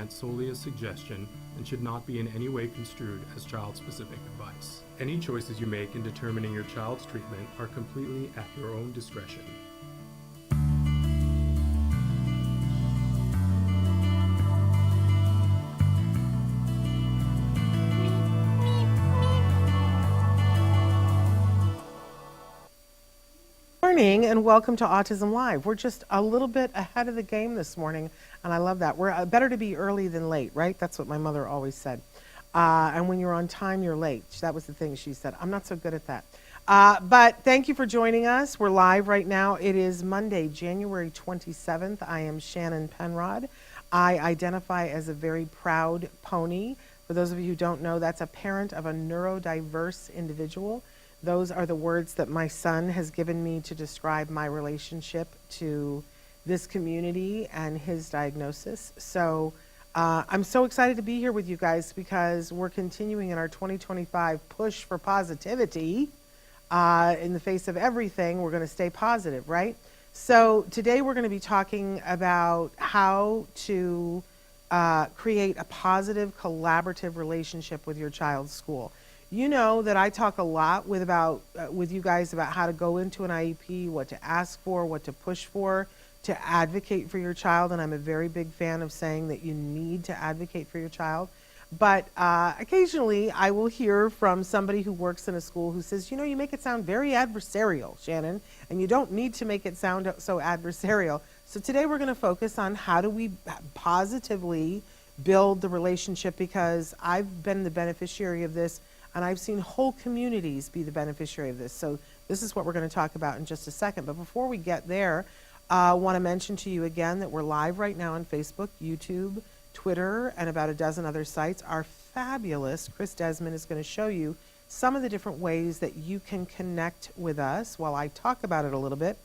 meant solely as suggestion and should not be in any way construed as child-specific advice. Any choices you make in determining your child's treatment are completely at your own discretion. Morning and welcome to Autism Live. We're just a little bit ahead of the game this morning, and I love that. We're better to be early than late, right? That's what my mother always said. And when you're on time, you're late. That was the thing she said. I'm not so good at that. But thank you for joining us. We're live right now. It is Monday, January 27th. I am Shannon Penrod. I identify as a very proud pony. For those of you who don't know, that's a parent of a neurodiverse individual. Those are the words that my son has given me to describe my relationship to this community and his diagnosis. So I'm so excited to be here with you guys because we're continuing in our 2025 push for positivity. In the face of everything, we're going to stay positive, right? So today we're going to be talking about how to create a positive, collaborative relationship with your child's school. You know that I talk a lot with you guys about how to go into an IEP, what to ask for, what to push for, to advocate for your child, and I'm a very big fan of saying that you need to advocate for your child. But occasionally I will hear from somebody who works in a school who says, you know, you make it sound very adversarial, Shannon, and you don't need to make it sound so adversarial. So today we're going to focus on how do we positively build the relationship, because I've been the beneficiary of this. And I've seen whole communities be the beneficiary of this. So this is what we're going to talk about in just a second. But before we get there, I want to mention to you again that we're live right now on Facebook, YouTube, Twitter, and about a dozen other sites. Our fabulous Chris Desmond is going to show you some of the different ways that you can connect with us while I talk about it a little bit.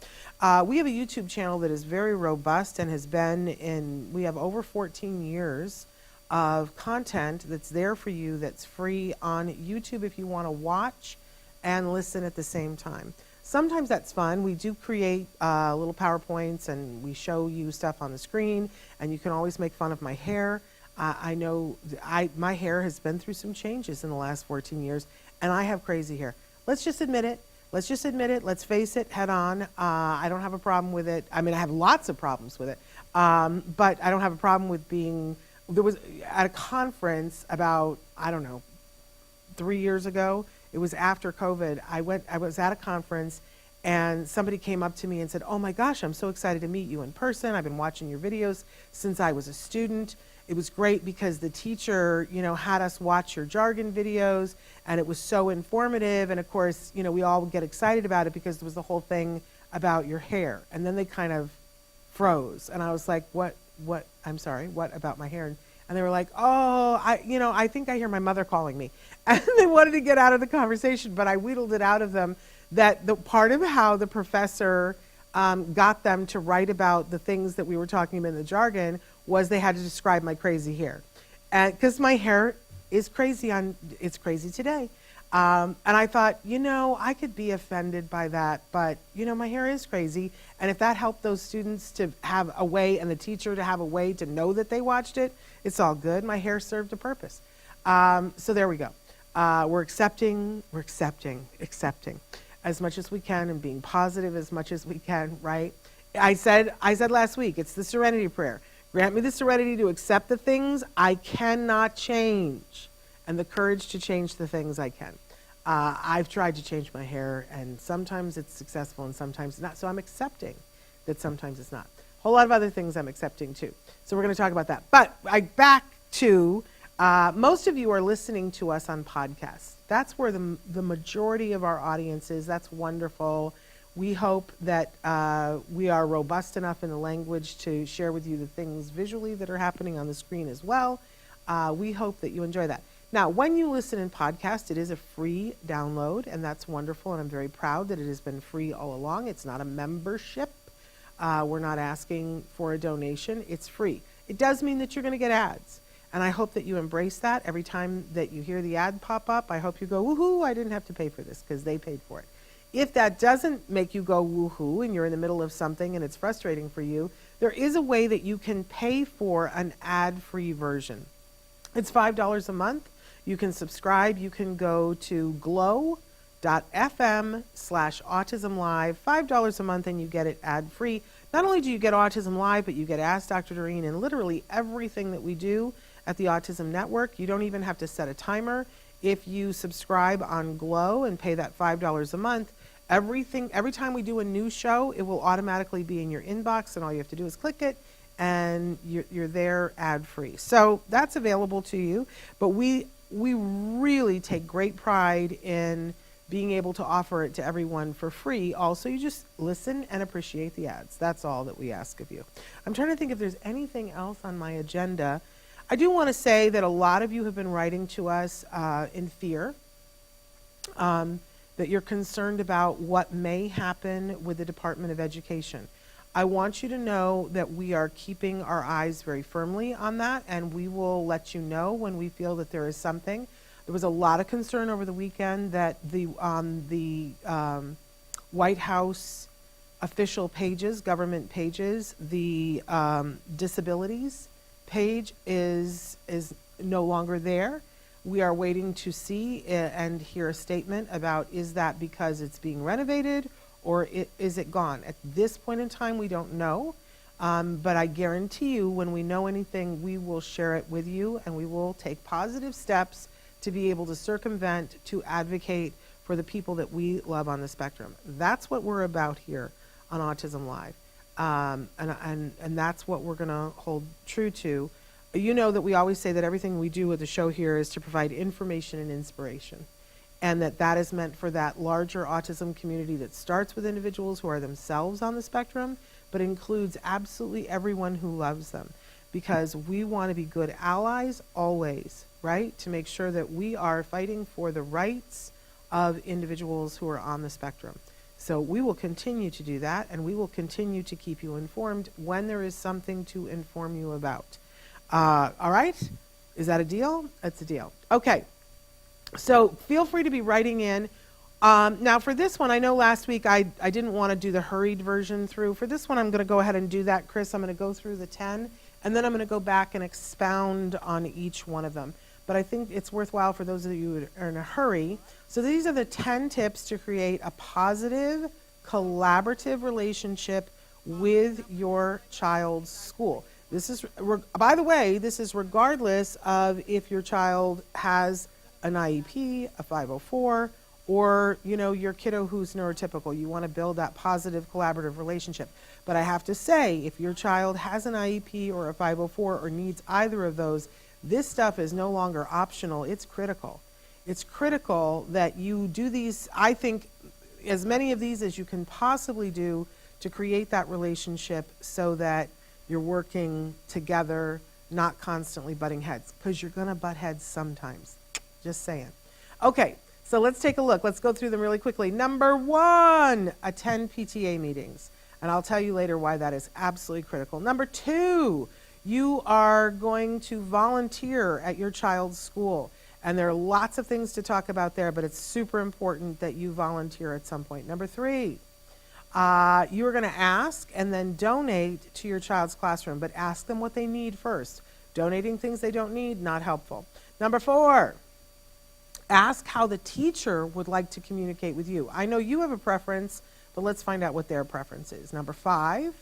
We have a YouTube channel that is very robust and has been we have over 14 years of content that's there for you, that's free on YouTube if you want to watch and listen at the same time. Sometimes that's fun. We do create little PowerPoints and we show you stuff on the screen, and you can always make fun of my hair. I know my hair has been through some changes in the last 14 years, and I have crazy hair. Let's just admit it. Let's face it head on. I don't have a problem with it. I mean, I have lots of problems with it, but I don't have a problem with being... There was at a conference about, 3 years ago. It was after COVID. I was at a conference and somebody came up to me and said, oh my gosh, I'm so excited to meet you in person. I've been watching your videos since I was a student. It was great because the teacher, had us watch your jargon videos, and it was so informative. And of course, we all would get excited about it because there was the whole thing about your hair. And then they kind of froze. And I was like, what about my hair? And they were like, oh, I think I hear my mother calling me. And they wanted to get out of the conversation, but I wheedled it out of them that the part of how the professor got them to write about the things that we were talking about in the jargon was they had to describe my crazy hair. And because my hair is crazy, it's crazy today. And I thought, I could be offended by that, but, my hair is crazy. And if that helped those students to have a way, and the teacher to have a way to know that they watched it, it's all good. My hair served a purpose. So there we go. We're accepting as much as we can and being positive as much as we can, right? I said last week, it's the serenity prayer. Grant me the serenity to accept the things I cannot change, and the courage to change the things I can. I've tried to change my hair, and sometimes it's successful and sometimes not. So I'm accepting that sometimes it's not. A whole lot of other things I'm accepting too. So we're going to talk about that. But back to most of you are listening to us on podcasts. That's where the majority of our audience is. That's wonderful. We hope that we are robust enough in the language to share with you the things visually that are happening on the screen as well. We hope that you enjoy that. Now, when you listen in podcast, it is a free download, and that's wonderful, and I'm very proud that it has been free all along. It's not a membership. We're not asking for a donation. It's free. It does mean that you're going to get ads, and I hope that you embrace that. Every time that you hear the ad pop up, I hope you go, woohoo, I didn't have to pay for this because they paid for it. If that doesn't make you go woohoo and you're in the middle of something and it's frustrating for you, there is a way that you can pay for an ad-free version. It's $5 a month. You can subscribe. You can go to glow.fm/Autism Live, $5 a month, and you get it ad-free. Not only do you get Autism Live, but you get Ask Dr. Doreen and literally everything that we do at the Autism Network. You don't even have to set a timer. If you subscribe on Glow and pay that $5 a month, every time we do a new show, it will automatically be in your inbox, and all you have to do is click it, and you're there ad-free. So that's available to you. But we really take great pride in being able to offer it to everyone for free. Also, you just listen and appreciate the ads. That's all that we ask of you. I'm trying to think if there's anything else on my agenda. I do want to say that a lot of you have been writing to us in fear, that you're concerned about what may happen with the Department of Education. I want you to know that we are keeping our eyes very firmly on that, and we will let you know when we feel that there is something. There was a lot of concern over the weekend that the White House official pages, government pages, the disabilities page is no longer there. We are waiting to see and hear a statement about, is that because it's being renovated, or is it gone? At this point in time, we don't know. But I guarantee you, when we know anything, we will share it with you, and we will take positive steps to be able to circumvent, to advocate for the people that we love on the spectrum. That's what we're about here on Autism Live. And that's what we're going to hold true to. You know that we always say that everything we do with the show here is to provide information and inspiration, and that is meant for that larger autism community that starts with individuals who are themselves on the spectrum, but includes absolutely everyone who loves them, because we want to be good allies always, right? To make sure that we are fighting for the rights of individuals who are on the spectrum. So we will continue to do that, and we will continue to keep you informed when there is something to inform you about. All right? Is that a deal? It's a deal. Okay. So feel free to be writing in. Now for this one, I know last week I didn't want to do the hurried version through. For this one, I'm going to go ahead and do that, Chris. I'm going to go through the 10, and then I'm going to go back and expound on each one of them. But I think it's worthwhile for those of you who are in a hurry. So these are the 10 tips to create a positive, collaborative relationship with your child's school. This is, by the way, this is regardless of if your child has an IEP, a 504, or, you know, your kiddo who's neurotypical. You want to build that positive, collaborative relationship. But I have to say, if your child has an IEP or a 504 or needs either of those, this stuff is no longer optional. It's critical. It's critical that you do these, I think, as many of these as you can possibly do to create that relationship so that you're working together, not constantly butting heads, because you're going to butt heads sometimes. Just saying. Okay, so let's take a look. Let's go through them really quickly. Number 1, attend PTA meetings. And I'll tell you later why that is absolutely critical. Number 2, you are going to volunteer at your child's school. And there are lots of things to talk about there, but it's super important that you volunteer at some point. Number 3, you are going to ask and then donate to your child's classroom, but ask them what they need first. Donating things they don't need, not helpful. Number 4, ask how the teacher would like to communicate with you. I know you have a preference, but let's find out what their preference is. Number 5,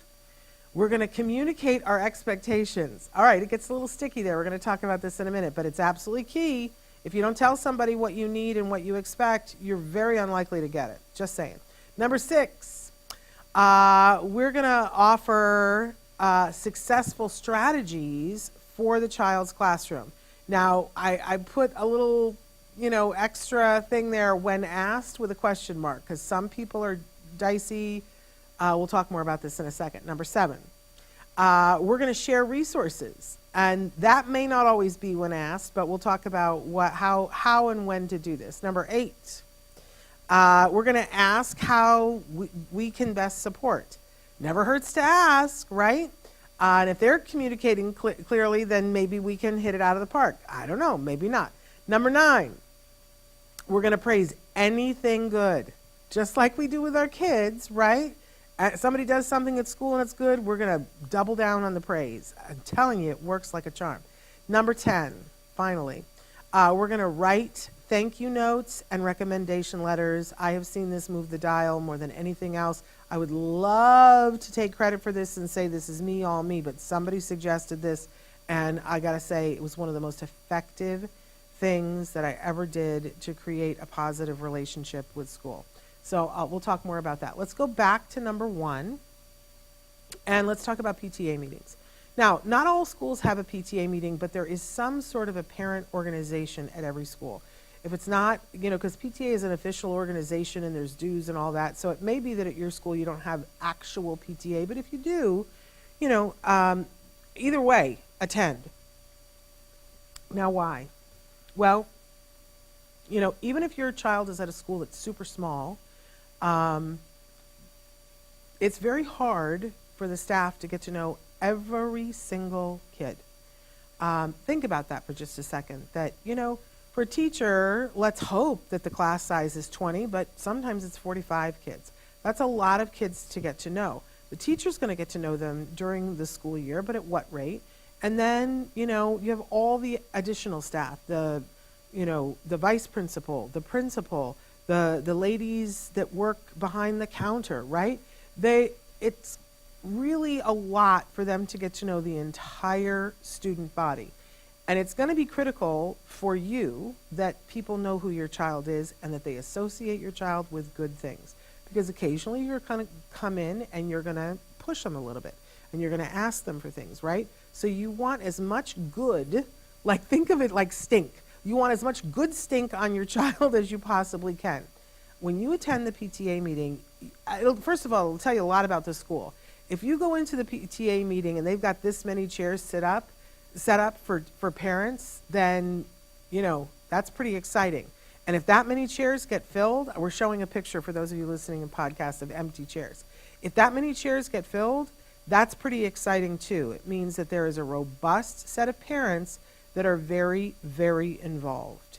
we're going to communicate our expectations. All right, it gets a little sticky there. We're going to talk about this in a minute, but it's absolutely key. If you don't tell somebody what you need and what you expect, you're very unlikely to get it. Just saying. Number 6, we're going to offer successful strategies for the child's classroom. Now, I put a little, extra thing there when asked with a question mark, because some people are dicey. We'll talk more about this in a second. Number 7, we're going to share resources. And that may not always be when asked, but we'll talk about how and when to do this. Number 8, we're going to ask how we can best support. Never hurts to ask, right? And if they're communicating clearly, then maybe we can hit it out of the park. I don't know, maybe not. Number 9, we're going to praise anything good, just like we do with our kids, right? Somebody does something at school and it's good, we're going to double down on the praise. I'm telling you, it works like a charm. Number 10, finally, we're going to write thank you notes and recommendation letters. I have seen this move the dial more than anything else. I would love to take credit for this and say this is me, all me, but somebody suggested this, and I got to say it was one of the most effective things that I ever did to create a positive relationship with school. So we'll talk more about that. Let's go back to number 1, and let's talk about PTA meetings. Now, not all schools have a PTA meeting, but there is some sort of a parent organization at every school. If it's not, because PTA is an official organization and there's dues and all that, so it may be that at your school you don't have actual PTA, but if you do, either way, attend. Now, why? Well, even if your child is at a school that's super small, it's very hard for the staff to get to know every single kid. Think about that for just a second. That, for a teacher, let's hope that the class size is 20, but sometimes it's 45 kids. That's a lot of kids to get to know. The teacher's going to get to know them during the school year, but at what rate? And then, you have all the additional staff, the vice principal, the principal, the ladies that work behind the counter, right? It's really a lot for them to get to know the entire student body. And it's going to be critical for you that people know who your child is and that they associate your child with good things. Because occasionally you're going to come in and you're going to push them a little bit. And you're going to ask them for things, right? So you want as much good, like think of it like stink. You want as much good stink on your child as you possibly can. When you attend the PTA meeting, first of all, it'll tell you a lot about the school. If you go into the PTA meeting and they've got this many chairs set up for parents, then, that's pretty exciting. And if that many chairs get filled, we're showing a picture for those of you listening in podcasts of empty chairs. If that many chairs get filled, that's pretty exciting too. It means that there is a robust set of parents that are very, very involved.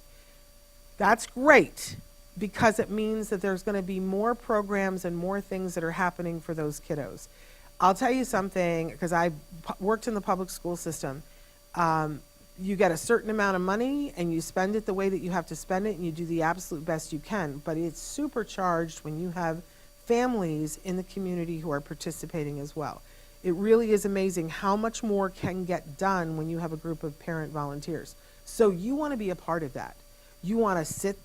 That's great because it means that there's going to be more programs and more things that are happening for those kiddos. I'll tell you something, because I worked in the public school system. You get a certain amount of money and you spend it the way that you have to spend it and you do the absolute best you can. But it's supercharged when you have families in the community who are participating as well. It really is amazing how much more can get done when you have a group of parent volunteers. So you want to be a part of that. You want to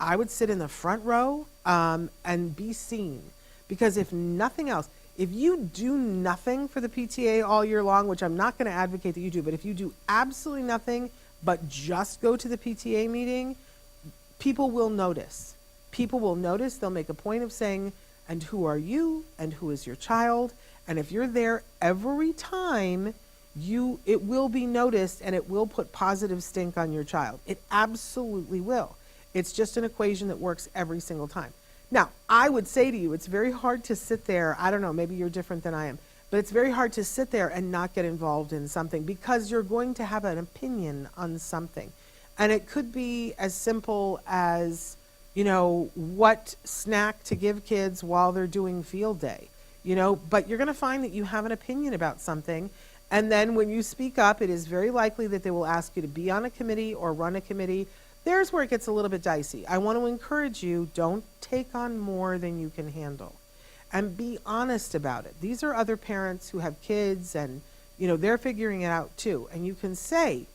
I would sit in the front row and be seen. Because if nothing else, if you do nothing for the PTA all year long, which I'm not going to advocate that you do, but if you do absolutely nothing but just go to the PTA meeting, people will notice. People will notice. They'll make a point of saying, and who are you? And who is your child? And if you're there every time, it will be noticed and it will put positive stink on your child. It absolutely will. It's just an equation that works every single time. Now, I would say to you, it's very hard to sit there. I don't know, maybe you're different than I am, but it's very hard to sit there and not get involved in something because you're going to have an opinion on something. And it could be as simple as, what snack to give kids while they're doing field day. But you're going to find that you have an opinion about something. And then when you speak up, it is very likely that they will ask you to be on a committee or run a committee. There's where it gets a little bit dicey. I want to encourage you, don't take on more than you can handle. And be honest about it. These are other parents who have kids and, they're figuring it out too. And you can say,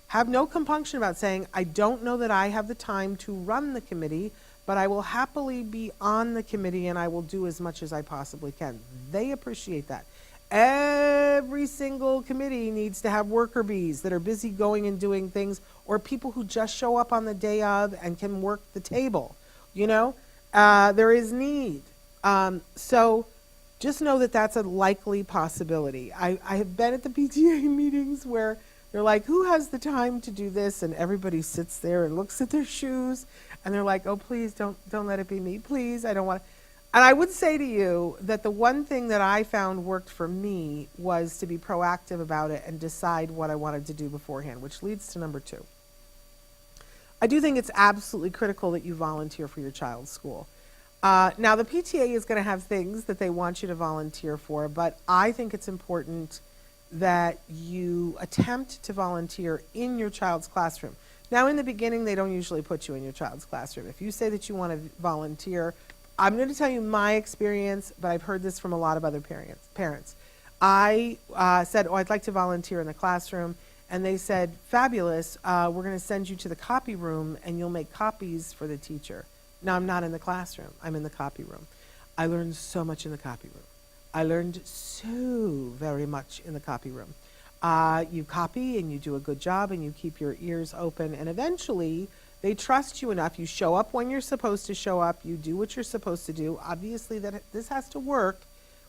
have no compunction about saying, I don't know that I have the time to run the committee, but I will happily be on the committee and I will do as much as I possibly can. They appreciate that. Every single committee needs to have worker bees that are busy going and doing things, or people who just show up on the day of and can work the table. There is need. So just know that that's a likely possibility. I have been at the PTA meetings where they're like, who has the time to do this? And everybody sits there and looks at their shoes and they're like, oh, please don't let it be me. Please, I don't want to. And I would say to you that the one thing that I found worked for me was to be proactive about it and decide what I wanted to do beforehand, which leads to number 2. I do think it's absolutely critical that you volunteer for your child's school. Now, the PTA is going to have things that they want you to volunteer for, but I think it's important that you attempt to volunteer in your child's classroom. Now, in the beginning, they don't usually put you in your child's classroom. If you say that you want to volunteer, I'm going to tell you my experience, but I've heard this from a lot of other parents. I said, oh, I'd like to volunteer in the classroom, and they said, fabulous, we're going to send you to the copy room, and you'll make copies for the teacher. Now, I'm not in the classroom. I'm in the copy room. I learned so much in the copy room. I learned so very much in the copy room. You copy and you do a good job and you keep your ears open, and eventually they trust you enough. You show up when you're supposed to show up. You do what you're supposed to do. Obviously, this has to work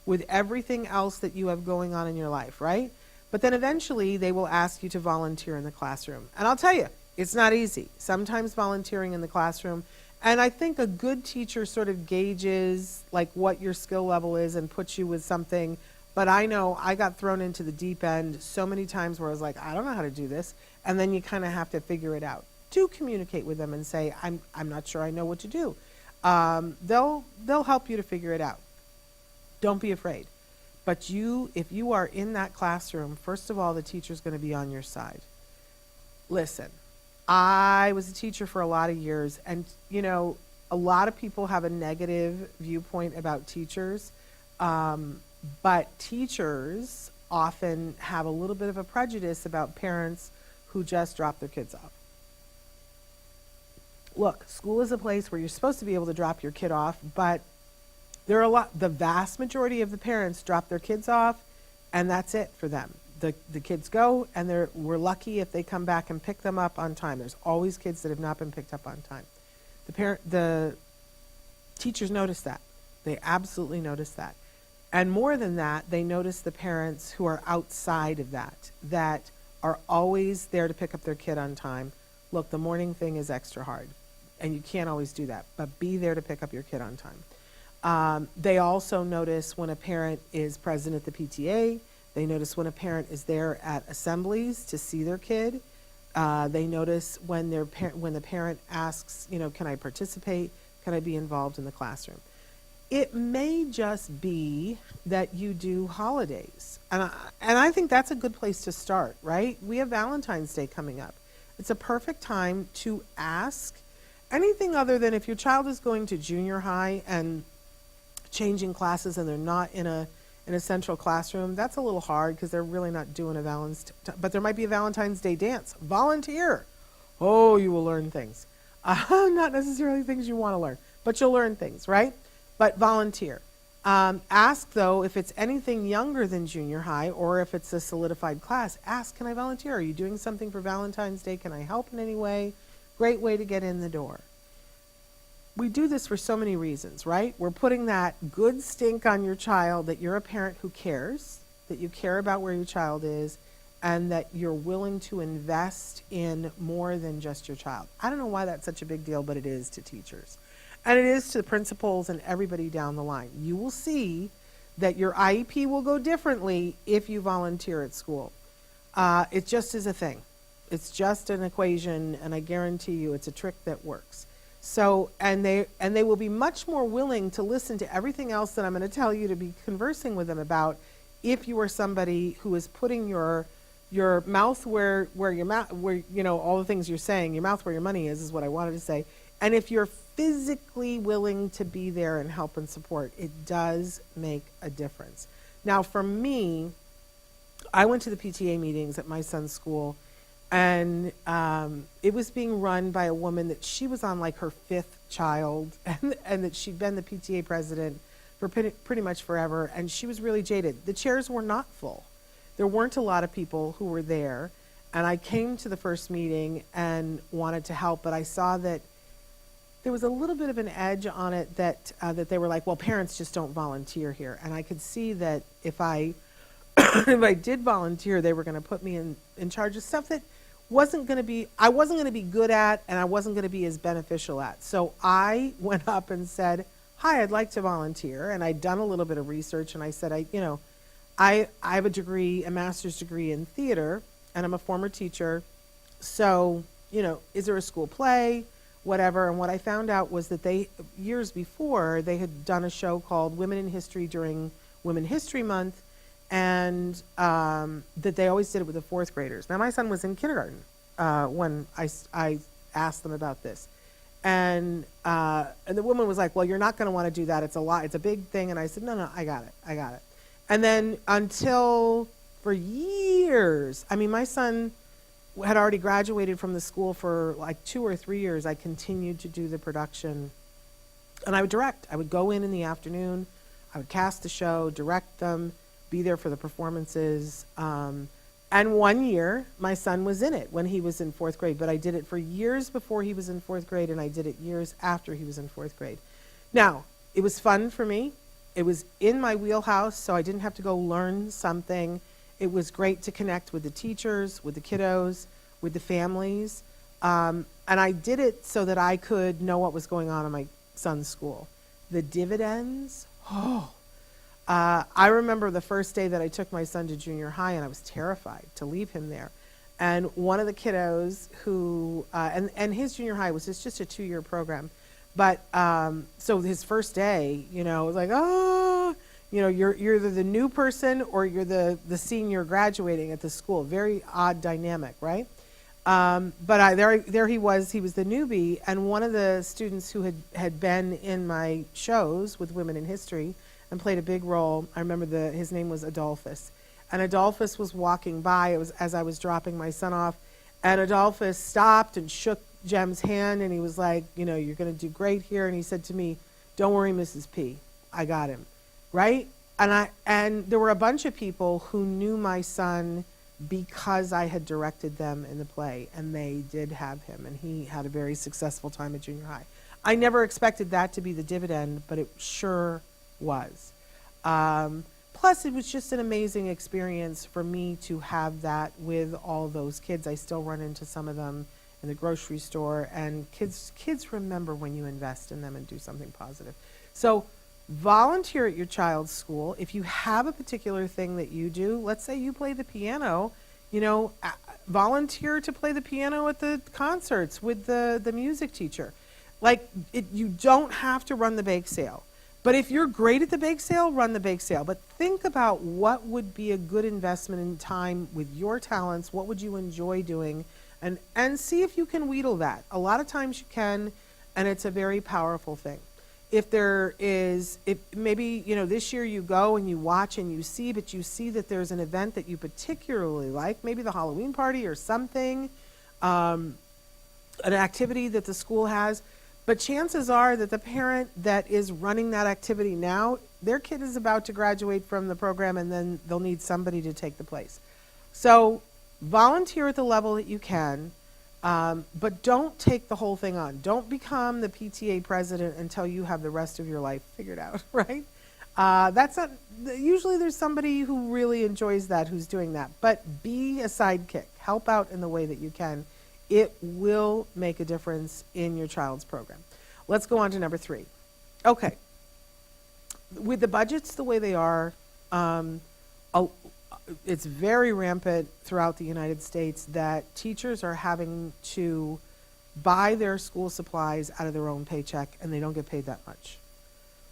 with everything else that you have going on in your life, right? But then eventually they will ask you to volunteer in the classroom. And I'll tell you, it's not easy. Sometimes volunteering in the classroom, and I think a good teacher sort of gauges like what your skill level is and puts you with something. But I know I got thrown into the deep end so many times where I was like, I don't know how to do this. And then you kind of have to figure it out. Do communicate with them and say, I'm not sure I know what to do. They'll help you to figure it out. Don't be afraid. But if you are in that classroom, first of all, the teacher's going to be on your side. Listen, I was a teacher for a lot of years, and a lot of people have a negative viewpoint about teachers, but teachers often have a little bit of a prejudice about parents who just drop their kids off. Look, school is a place where you're supposed to be able to drop your kid off, but the vast majority of the parents drop their kids off, and that's it for them. The kids go, and we're lucky if they come back and pick them up on time. There's always kids that have not been picked up on time. The teachers notice that. They absolutely notice that. And more than that, they notice the parents who are outside of that are always there to pick up their kid on time. Look, the morning thing is extra hard, and you can't always do that, but be there to pick up your kid on time. They also notice when a parent is present at the PTA. They notice when a parent is there at assemblies to see their kid. They notice when the parent asks, can I participate? Can I be involved in the classroom? It may just be that you do holidays. And I think that's a good place to start, right? We have Valentine's Day coming up. It's a perfect time to ask anything other than if your child is going to junior high and changing classes and they're not in a central classroom. That's a little hard because they're really not doing but there might be a Valentine's Day dance. Volunteer. Oh, you will learn things. Not necessarily things you want to learn, but you'll learn things, right? But volunteer. Ask, though, if it's anything younger than junior high or if it's a solidified class, ask, can I volunteer? Are you doing something for Valentine's Day? Can I help in any way? Great way to get in the door. We do this for so many reasons, right? We're putting that good stink on your child that you're a parent who cares, that you care about where your child is, and that you're willing to invest in more than just your child. I don't know why that's such a big deal, but it is to teachers. And it is to the principals and everybody down the line. You will see that your IEP will go differently if you volunteer at school. It just is a thing. It's just an equation, and I guarantee you it's a trick that works. So, and they will be much more willing to listen to everything else that I'm going to tell you to be conversing with them about if you are somebody who is putting your mouth where your mouth, where, all the things you're saying, your mouth where your money is what I wanted to say. And if you're physically willing to be there and help and support, it does make a difference. Now, for me, I went to the PTA meetings at my son's school, and it was being run by a woman that she was on like her fifth child, and that she'd been the PTA president for pretty much forever, and she was really jaded. The chairs were not full. There weren't a lot of people who were there, and I came to the first meeting and wanted to help, but I saw that there was a little bit of an edge on it that they were like, well, parents just don't volunteer here. And I could see that if I did volunteer, they were going to put me in charge of stuff that I wasn't going to be good at, and I wasn't going to be as beneficial at. So I went up and said, hi, I'd like to volunteer. And I'd done a little bit of research, and I said, I have a master's degree in theater, and I'm a former teacher. So, is there a school play? whatever. And what I found out was that years before, they had done a show called Women in History during Women History Month, and that they always did it with the fourth graders. Now, my son was in kindergarten when I asked them about this. And the woman was like, well, you're not going to want to do that. It's a lot. It's a big thing. And I said, no, I got it. And then for years, I mean, my son had already graduated from the school for like 2 or 3 years. I continued to do the production, and I would direct. I would go in the afternoon. I would cast the show, direct them, be there for the performances. And one year, my son was in it when he was in fourth grade, but I did it for years before he was in fourth grade, and I did it years after he was in fourth grade. Now, it was fun for me. It was in my wheelhouse, so I didn't have to go learn something. It was great to connect with the teachers, with the kiddos, with the families. And I did it so that I could know what was going on in my son's school. The dividends, I remember the first day that I took my son to junior high, and I was terrified to leave him there. And one of the kiddos who, and his junior high was just a 2-year program. But so his first day, it was like, you're either the new person or you're the senior graduating at the school. Very odd dynamic, right? But there he was the newbie, and one of the students who had been in my shows with Women in History and played a big role, I remember his name was Adolphus. And Adolphus was walking by, it was as I was dropping my son off, and Adolphus stopped and shook Jem's hand, and he was like, you're going to do great here. And he said to me, don't worry, Mrs. P, I got him, right? And there were a bunch of people who knew my son because I had directed them in the play, and they did have him, and he had a very successful time at junior high. I never expected that to be the dividend, but it sure was. Plus, it was just an amazing experience for me to have that with all those kids. I still run into some of them in the grocery store, and kids remember when you invest in them and do something positive. So volunteer at your child's school. If you have a particular thing that you do, let's say you play the piano, volunteer to play the piano at the concerts with the music teacher. You don't have to run the bake sale. But if you're great at the bake sale, run the bake sale. But think about what would be a good investment in time with your talents. What would you enjoy doing? And see if you can wheedle that. A lot of times you can, and it's a very powerful thing. If maybe, this year you go and you watch and you see, but you see that there's an event that you particularly like, maybe the Halloween party or something, an activity that the school has. But chances are that the parent that is running that activity now, their kid is about to graduate from the program, and then they'll need somebody to take the place. So volunteer at the level that you can, but don't take the whole thing on. Don't become the PTA president until you have the rest of your life figured out, right? That's not, usually there's somebody who really enjoys that, who's doing that. But be a sidekick. Help out in the way that you can. It will make a difference in your child's program. Let's go on to number 3. Okay. With the budgets the way they are, it's very rampant throughout the United States that teachers are having to buy their school supplies out of their own paycheck, and they don't get paid that much.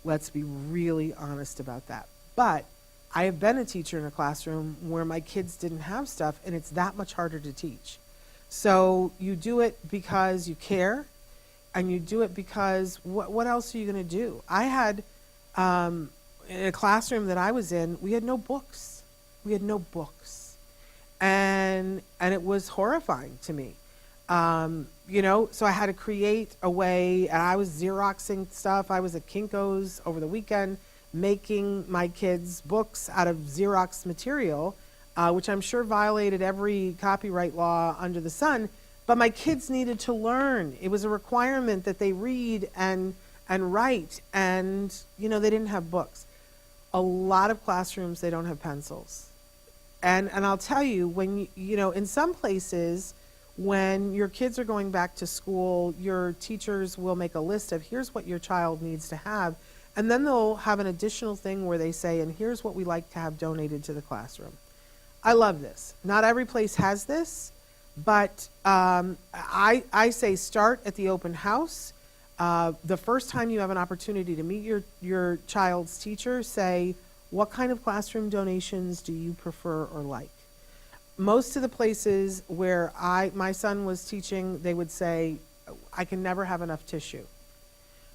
Let's be really honest about that. But I have been a teacher in a classroom where my kids didn't have stuff, and it's that much harder to teach. So you do it because you care, and you do it because what else are you going to do? I had, in a classroom that I was in, we had no books. And it was horrifying to me. So I had to create a way, and I was Xeroxing stuff. I was at Kinko's over the weekend making my kids books out of Xerox material, which I'm sure violated every copyright law under the sun, but my kids needed to learn. It was a requirement that they read and write, and they didn't have books. A lot of classrooms, they don't have pencils. And I'll tell you, when in some places, when your kids are going back to school, your teachers will make a list of here's what your child needs to have, and then they'll have an additional thing where they say, and here's what we like to have donated to the classroom. I love this. Not every place has this, But I say start at the open house. The first time you have an opportunity to meet your child's teacher, say, what kind of classroom donations do you prefer or like? Most of the places where my son was teaching, they would say, I can never have enough tissue.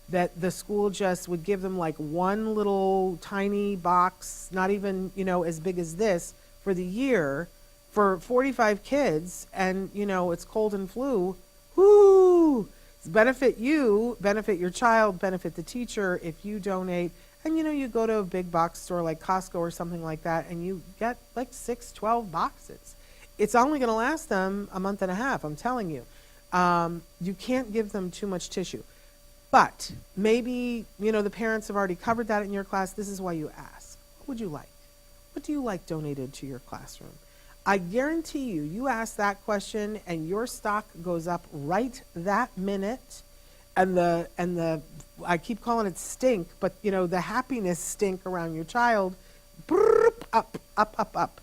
That the school just would give them like one little tiny box, not even, as big as this, for the year, for 45 kids, and, it's cold and flu. Whoo! Benefit you, benefit your child, benefit the teacher if you donate. And, you go to a big box store like Costco or something like that, and you get like 12 boxes. It's only going to last them a month and a half, I'm telling you. You can't give them too much tissue. But maybe, the parents have already covered that in your class. This is why you ask. What would you like? What do you like donated to your classroom? I guarantee you ask that question and your stock goes up right that minute. And the I keep calling it stink, but the happiness stink around your child, up,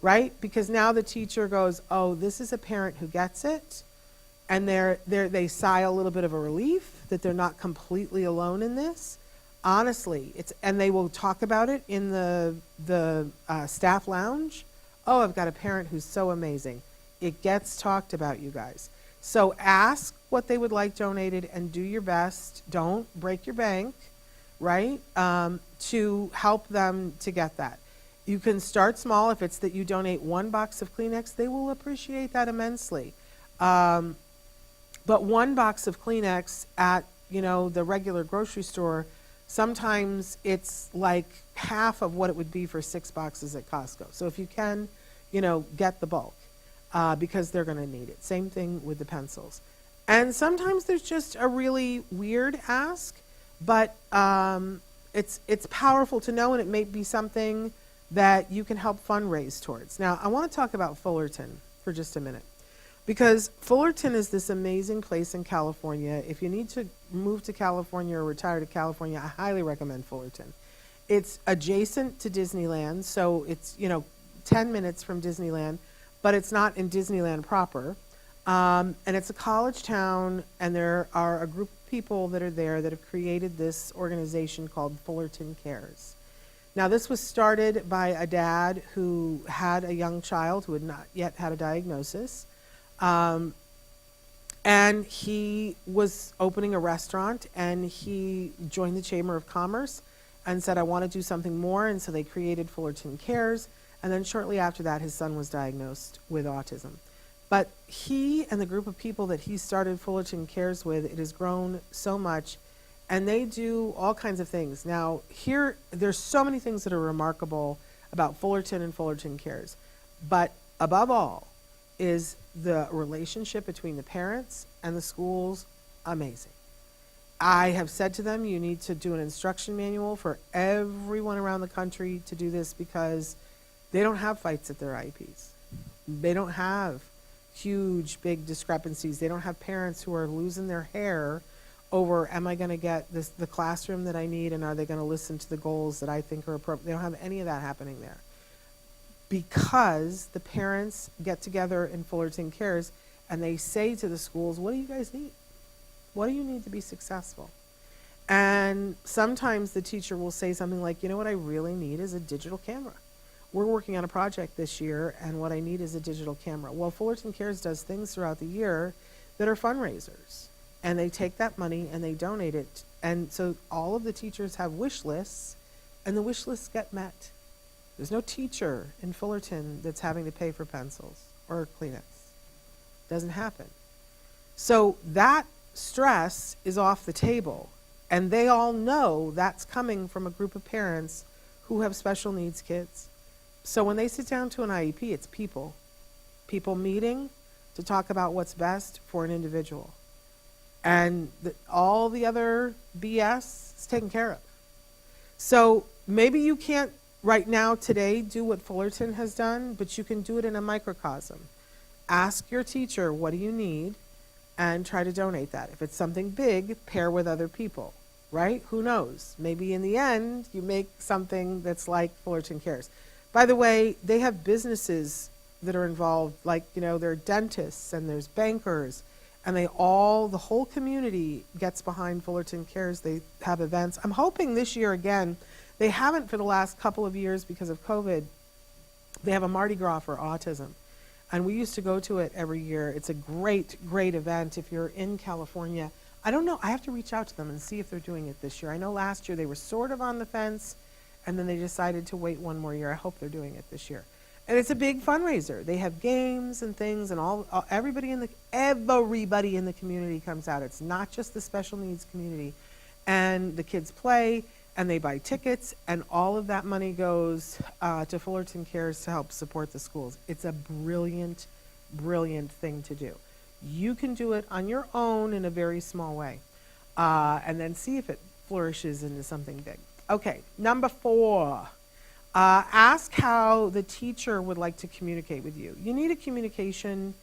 right? Because now the teacher goes, oh, this is a parent who gets it. And they sigh a little bit of a relief that they're not completely alone in this. Honestly, and they will talk about it in the staff lounge. Oh, I've got a parent who's so amazing. It gets talked about, you guys. So ask what they would like donated and do your best. Don't break your bank, right? To help them to get that. You can start small. If it's that you donate one box of Kleenex, they will appreciate that immensely. But one box of Kleenex at, the regular grocery store, sometimes it's like half of what it would be for 6 boxes at Costco. So if you can, get the bulk because they're going to need it. Same thing with the pencils. And sometimes there's just a really weird ask, but it's powerful to know, and it may be something that you can help fundraise towards. Now, I want to talk about Fullerton for just a minute. Because Fullerton is this amazing place in California. If you need to move to California or retire to California, I highly recommend Fullerton. It's adjacent to Disneyland, so it's 10 minutes from Disneyland, but it's not in Disneyland proper. And it's a college town, and there are a group of people that are there that have created this organization called Fullerton Cares. Now, this was started by a dad who had a young child who had not yet had a diagnosis. And he was opening a restaurant, and he joined the Chamber of Commerce and said, I want to do something more. And so they created Fullerton Cares. And then shortly after that, his son was diagnosed with autism. But he and the group of people that he started Fullerton Cares with, it has grown so much, and they do all kinds of things. Now, there's so many things that are remarkable about Fullerton and Fullerton Cares. But above all is the relationship between the parents and the schools amazing. I have said to them, you need to do an instruction manual for everyone around the country to do this, because they don't have fights at their IEPs. They don't have huge, big discrepancies. They don't have parents who are losing their hair over, am I going to get the classroom that I need, and are they going to listen to the goals that I think are appropriate? They don't have any of that happening there, because the parents get together in Fullerton Cares and they say to the schools, what do you guys need? What do you need to be successful? And sometimes the teacher will say something like, what I really need is a digital camera. We're working on a project this year, and what I need is a digital camera. Well, Fullerton Cares does things throughout the year that are fundraisers, and they take that money and they donate it. And so all of the teachers have wish lists, and the wish lists get met. There's no teacher in Fullerton that's having to pay for pencils or Kleenex. Doesn't happen. So that stress is off the table, and they all know that's coming from a group of parents who have special needs kids. So when they sit down to an IEP, it's people meeting to talk about what's best for an individual. And all the other BS is taken care of. So maybe you can't right now, today, do what Fullerton has done, but you can do it in a microcosm. Ask your teacher, what do you need? And try to donate that. If it's something big, pair with other people, right? Who knows? Maybe in the end, you make something that's like Fullerton Cares. By the way, they have businesses that are involved, like, there are dentists and there's bankers, and the whole community gets behind Fullerton Cares. They have events. I'm hoping this year again, they haven't for the last couple of years because of COVID. They have a Mardi Gras for autism. And we used to go to it every year. It's a great, great event if you're in California. I don't know. I have to reach out to them and see if they're doing it this year. I know last year they were sort of on the fence, and then they decided to wait one more year. I hope they're doing it this year. And it's a big fundraiser. They have games and things, and everybody in the community comes out. It's not just the special needs community. And the kids play, and they buy tickets, and all of that money goes to Fullerton Cares to help support the schools. It's a brilliant, brilliant thing to do. You can do it on your own in a very small way, and then see if it flourishes into something big. Okay, number 4. Ask how the teacher would like to communicate with you. You need a communication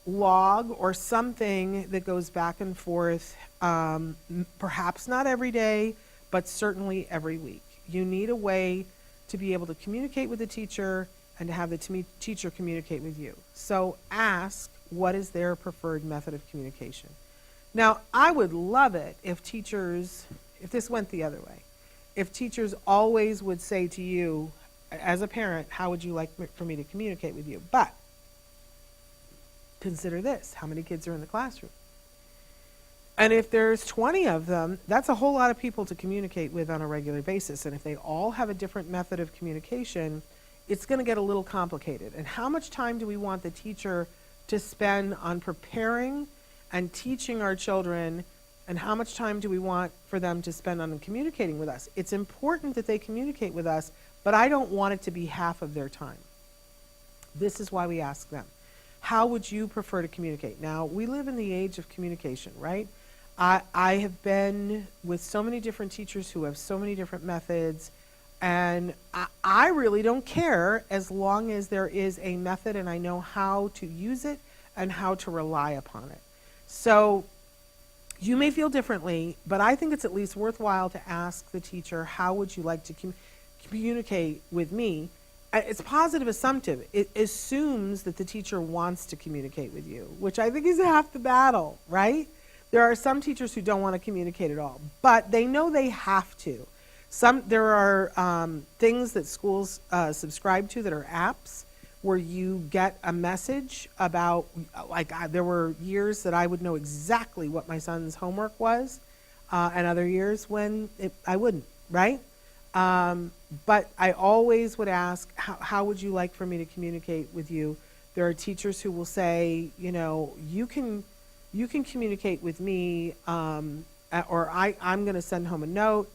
log or something that goes back and forth, perhaps not every day, but certainly every week. You need a way to be able to communicate with the teacher and to have the teacher communicate with you. So ask, what is their preferred method of communication? Now, I would love it if this went the other way. If teachers always would say to you, as a parent, how would you like for me to communicate with you? But consider this, how many kids are in the classroom? And if there's 20 of them, that's a whole lot of people to communicate with on a regular basis. And if they all have a different method of communication, it's going to get a little complicated. And how much time do we want the teacher to spend on preparing and teaching our children, and how much time do we want for them to spend on communicating with us? It's important that they communicate with us, but I don't want it to be half of their time. This is why we ask them. How would you prefer to communicate? Now, we live in the age of communication, right? I have been with so many different teachers who have so many different methods, and I really don't care as long as there is a method and I know how to use it and how to rely upon it. So you may feel differently, but I think it's at least worthwhile to ask the teacher, how would you like to communicate with me? It's positive assumptive. It assumes that the teacher wants to communicate with you, which I think is half the battle, right? There are some teachers who don't want to communicate at all, but they know they have to. There are things that schools subscribe to that are apps where you get a message about, there were years that I would know exactly what my son's homework was, and other years when I wouldn't, right? But I always would ask, how would you like for me to communicate with you? There are teachers who will say, you can communicate with me, or I'm going to send home a note.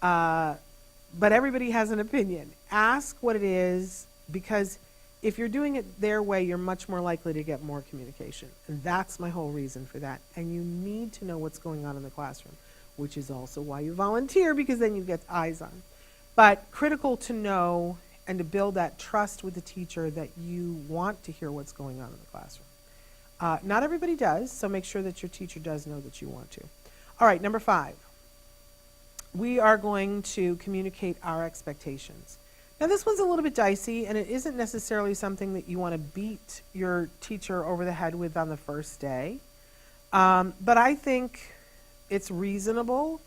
But everybody has an opinion. Ask what it is, because if you're doing it their way, you're much more likely to get more communication. And that's my whole reason for that. And you need to know what's going on in the classroom, which is also why you volunteer, because then you get eyes on. But critical to know and to build that trust with the teacher that you want to hear what's going on in the classroom. Not everybody does, so make sure that your teacher does know that you want to. All right, number 5. We are going to communicate our expectations. Now, this one's a little bit dicey, and it isn't necessarily something that you want to beat your teacher over the head with on the first day. But I think it's reasonable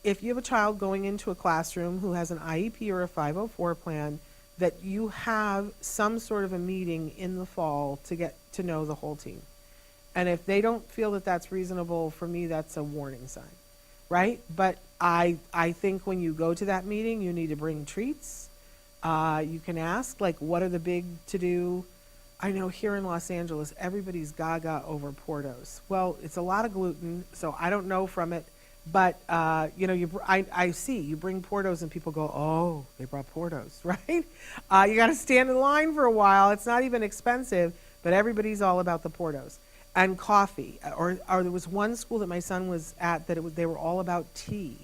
if you have a child going into a classroom who has an IEP or a 504 plan, that you have some sort of a meeting in the fall to get to know the whole team. And if they don't feel that that's reasonable, for me, that's a warning sign, right? But I think when you go to that meeting, you need to bring treats. You can ask, what are the big to-do? I know here in Los Angeles, everybody's gaga over Portos. Well, it's a lot of gluten, so I don't know from it. But, I see you bring Portos and people go, oh, they brought Portos, right? You got to stand in line for a while. It's not even expensive, but everybody's all about the Portos. And coffee. Or there was one school that my son was at that they were all about tea.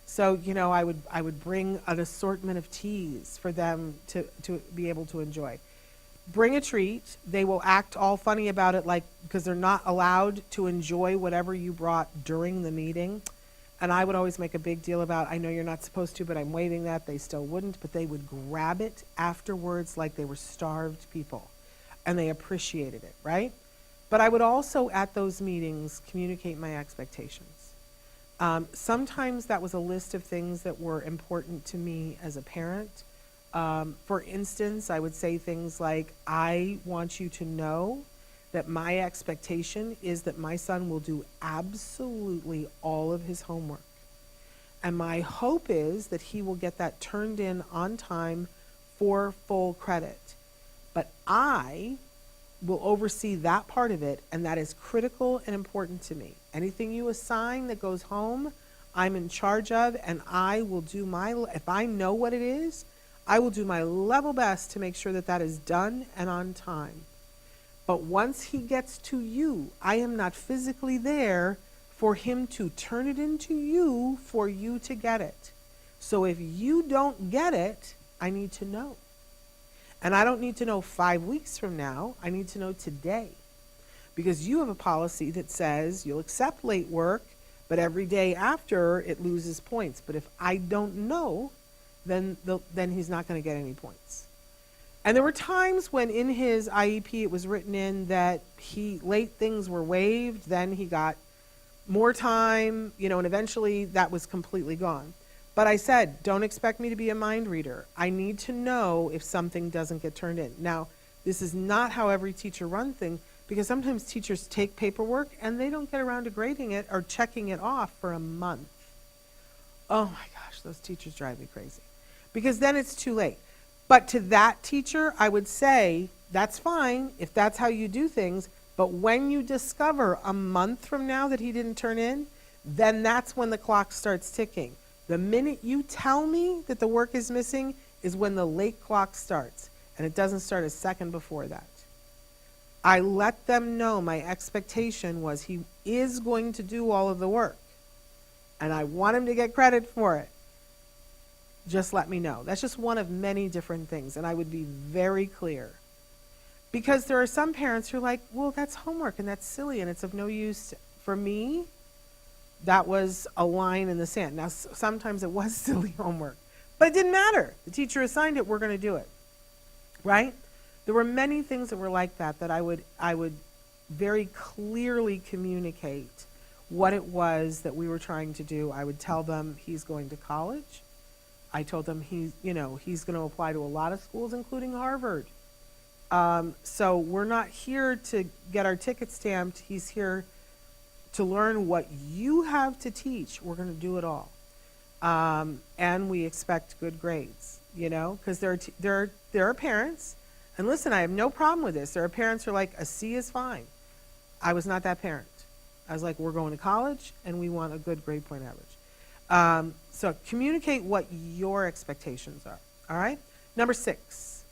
So, I would bring an assortment of teas for them to be able to enjoy. Bring a treat. They will act all funny about it, because they're not allowed to enjoy whatever you brought during the meeting. And I would always make a big deal about, I know you're not supposed to, but I'm waiving that. They still wouldn't, but they would grab it afterwards like they were starved people. and they appreciated it, right? But I would also, at those meetings, communicate my expectations. Sometimes that was a list of things that were important to me as a parent. For instance, I would say things like, I want you to know that my expectation is that my son will do absolutely all of his homework. And my hope is that he will get that turned in on time for full credit. But I will oversee that part of it, and that is critical and important to me. Anything you assign that goes home, I'm in charge of, and I will do if I know what it is, I will do my level best to make sure that that is done and on time. But once he gets to you, I am not physically there for him to turn it into you for you to get it. So if you don't get it, I need to know. And I don't need to know 5 weeks from now. I need to know today. Because you have a policy that says you'll accept late work, but every day after it loses points. But if I don't know, then he's not going to get any points. And there were times when in his IEP it was written in that late things were waived, then he got more time, and eventually that was completely gone. But I said, don't expect me to be a mind reader. I need to know if something doesn't get turned in. Now, this is not how every teacher runs things, because sometimes teachers take paperwork and they don't get around to grading it or checking it off for a month. Oh my gosh, those teachers drive me crazy. Because then it's too late. But to that teacher, I would say, that's fine if that's how you do things, but when you discover a month from now that he didn't turn in, then that's when the clock starts ticking. The minute you tell me that the work is missing is when the late clock starts, and it doesn't start a second before that. I let them know my expectation was he is going to do all of the work, and I want him to get credit for it. Just let me know. That's just one of many different things, and I would be very clear. Because there are some parents who are like, well, that's homework, and that's silly, and it's of no use. For me, that was a line in the sand. Now, sometimes it was silly homework, but it didn't matter. The teacher assigned it, we're going to do it, right? There were many things that were like that I would very clearly communicate what it was that we were trying to do. I would tell them he's going to college. I told them he's going to apply to a lot of schools, including Harvard. So we're not here to get our ticket stamped. He's here to learn what you have to teach. We're going to do it all. And we expect good grades, because there are parents, and listen, I have no problem with this. There are parents who are like, a C is fine. I was not that parent. I was like, we're going to college, and we want a good grade point average. So communicate what your expectations are, all right? Number 6.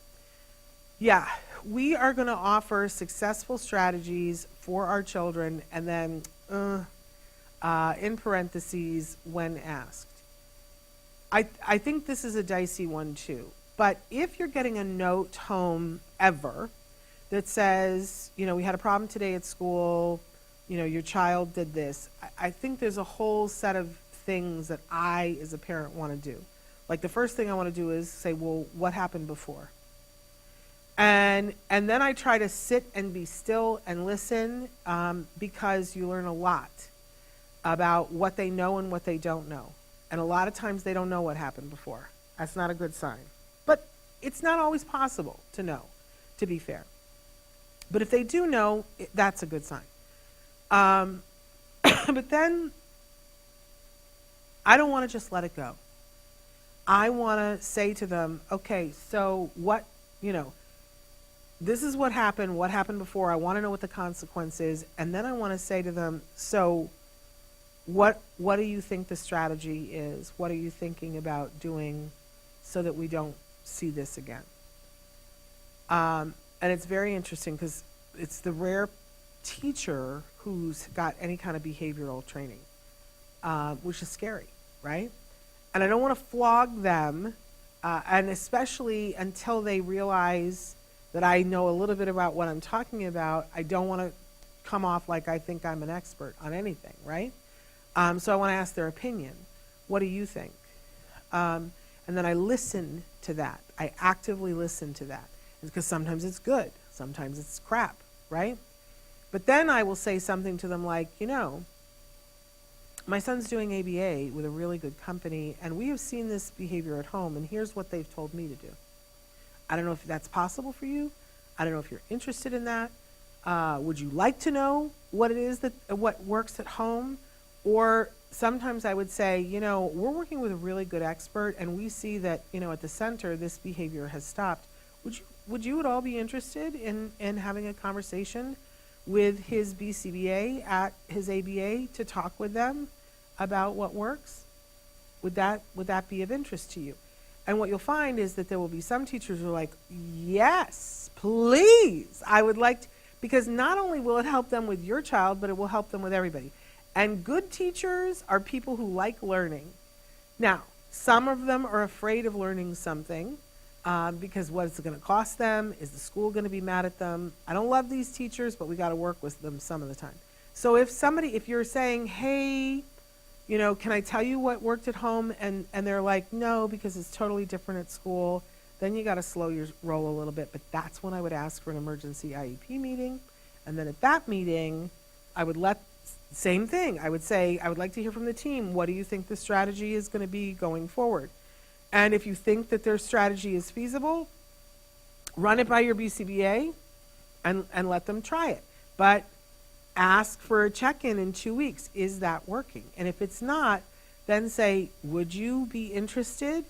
Yeah, we are going to offer successful strategies for our children, and then in parentheses, when asked. I think this is a dicey one too, but if you're getting a note home ever that says, we had a problem today at school, your child did this, I think there's a whole set of things that I, as a parent, want to do. Like the first thing I want to do is say, well, what happened before? And then I try to sit and be still and listen, because you learn a lot about what they know and what they don't know. And a lot of times they don't know what happened before. That's not a good sign. But it's not always possible to know, to be fair. But if they do know, that's a good sign. But then I don't want to just let it go. I want to say to them, okay, so what, this is what happened before. I want to know what the consequence is. And then I want to say to them, so what do you think the strategy is? What are you thinking about doing so that we don't see this again? And it's very interesting because it's the rare teacher who's got any kind of behavioral training, which is scary, right? And I don't want to flog them, and especially until they realize that I know a little bit about what I'm talking about. I don't want to come off like I think I'm an expert on anything, right? So I want to ask their opinion. What do you think? And then I listen to that. I actively listen to that. Because sometimes it's good. Sometimes it's crap, right? But then I will say something to them like, my son's doing ABA with a really good company, and we have seen this behavior at home, and here's what they've told me to do. I don't know if that's possible for you. I don't know if you're interested in that. Would you like to know what it is what works at home? Or sometimes I would say, we're working with a really good expert, and we see that, at the center, this behavior has stopped. Would you at all be interested in having a conversation with his BCBA at his ABA to talk with them about what works? Would that be of interest to you? And what you'll find is that there will be some teachers who are like, yes, please, I would like to, because not only will it help them with your child, but it will help them with everybody. And good teachers are people who like learning. Now, some of them are afraid of learning something because what is it going to cost them? Is the school going to be mad at them? I don't love these teachers, but we got to work with them some of the time. So if you're saying, hey, can I tell you what worked at home? And they're like, no, because it's totally different at school. Then you got to slow your roll a little bit. But that's when I would ask for an emergency IEP meeting. And then at that meeting, I would same thing. I would say, I would like to hear from the team. What do you think the strategy is going to be going forward? And if you think that their strategy is feasible, run it by your BCBA and let them try it. But ask for a check-in in 2 weeks. Is that working? And if it's not, then say, would you be interested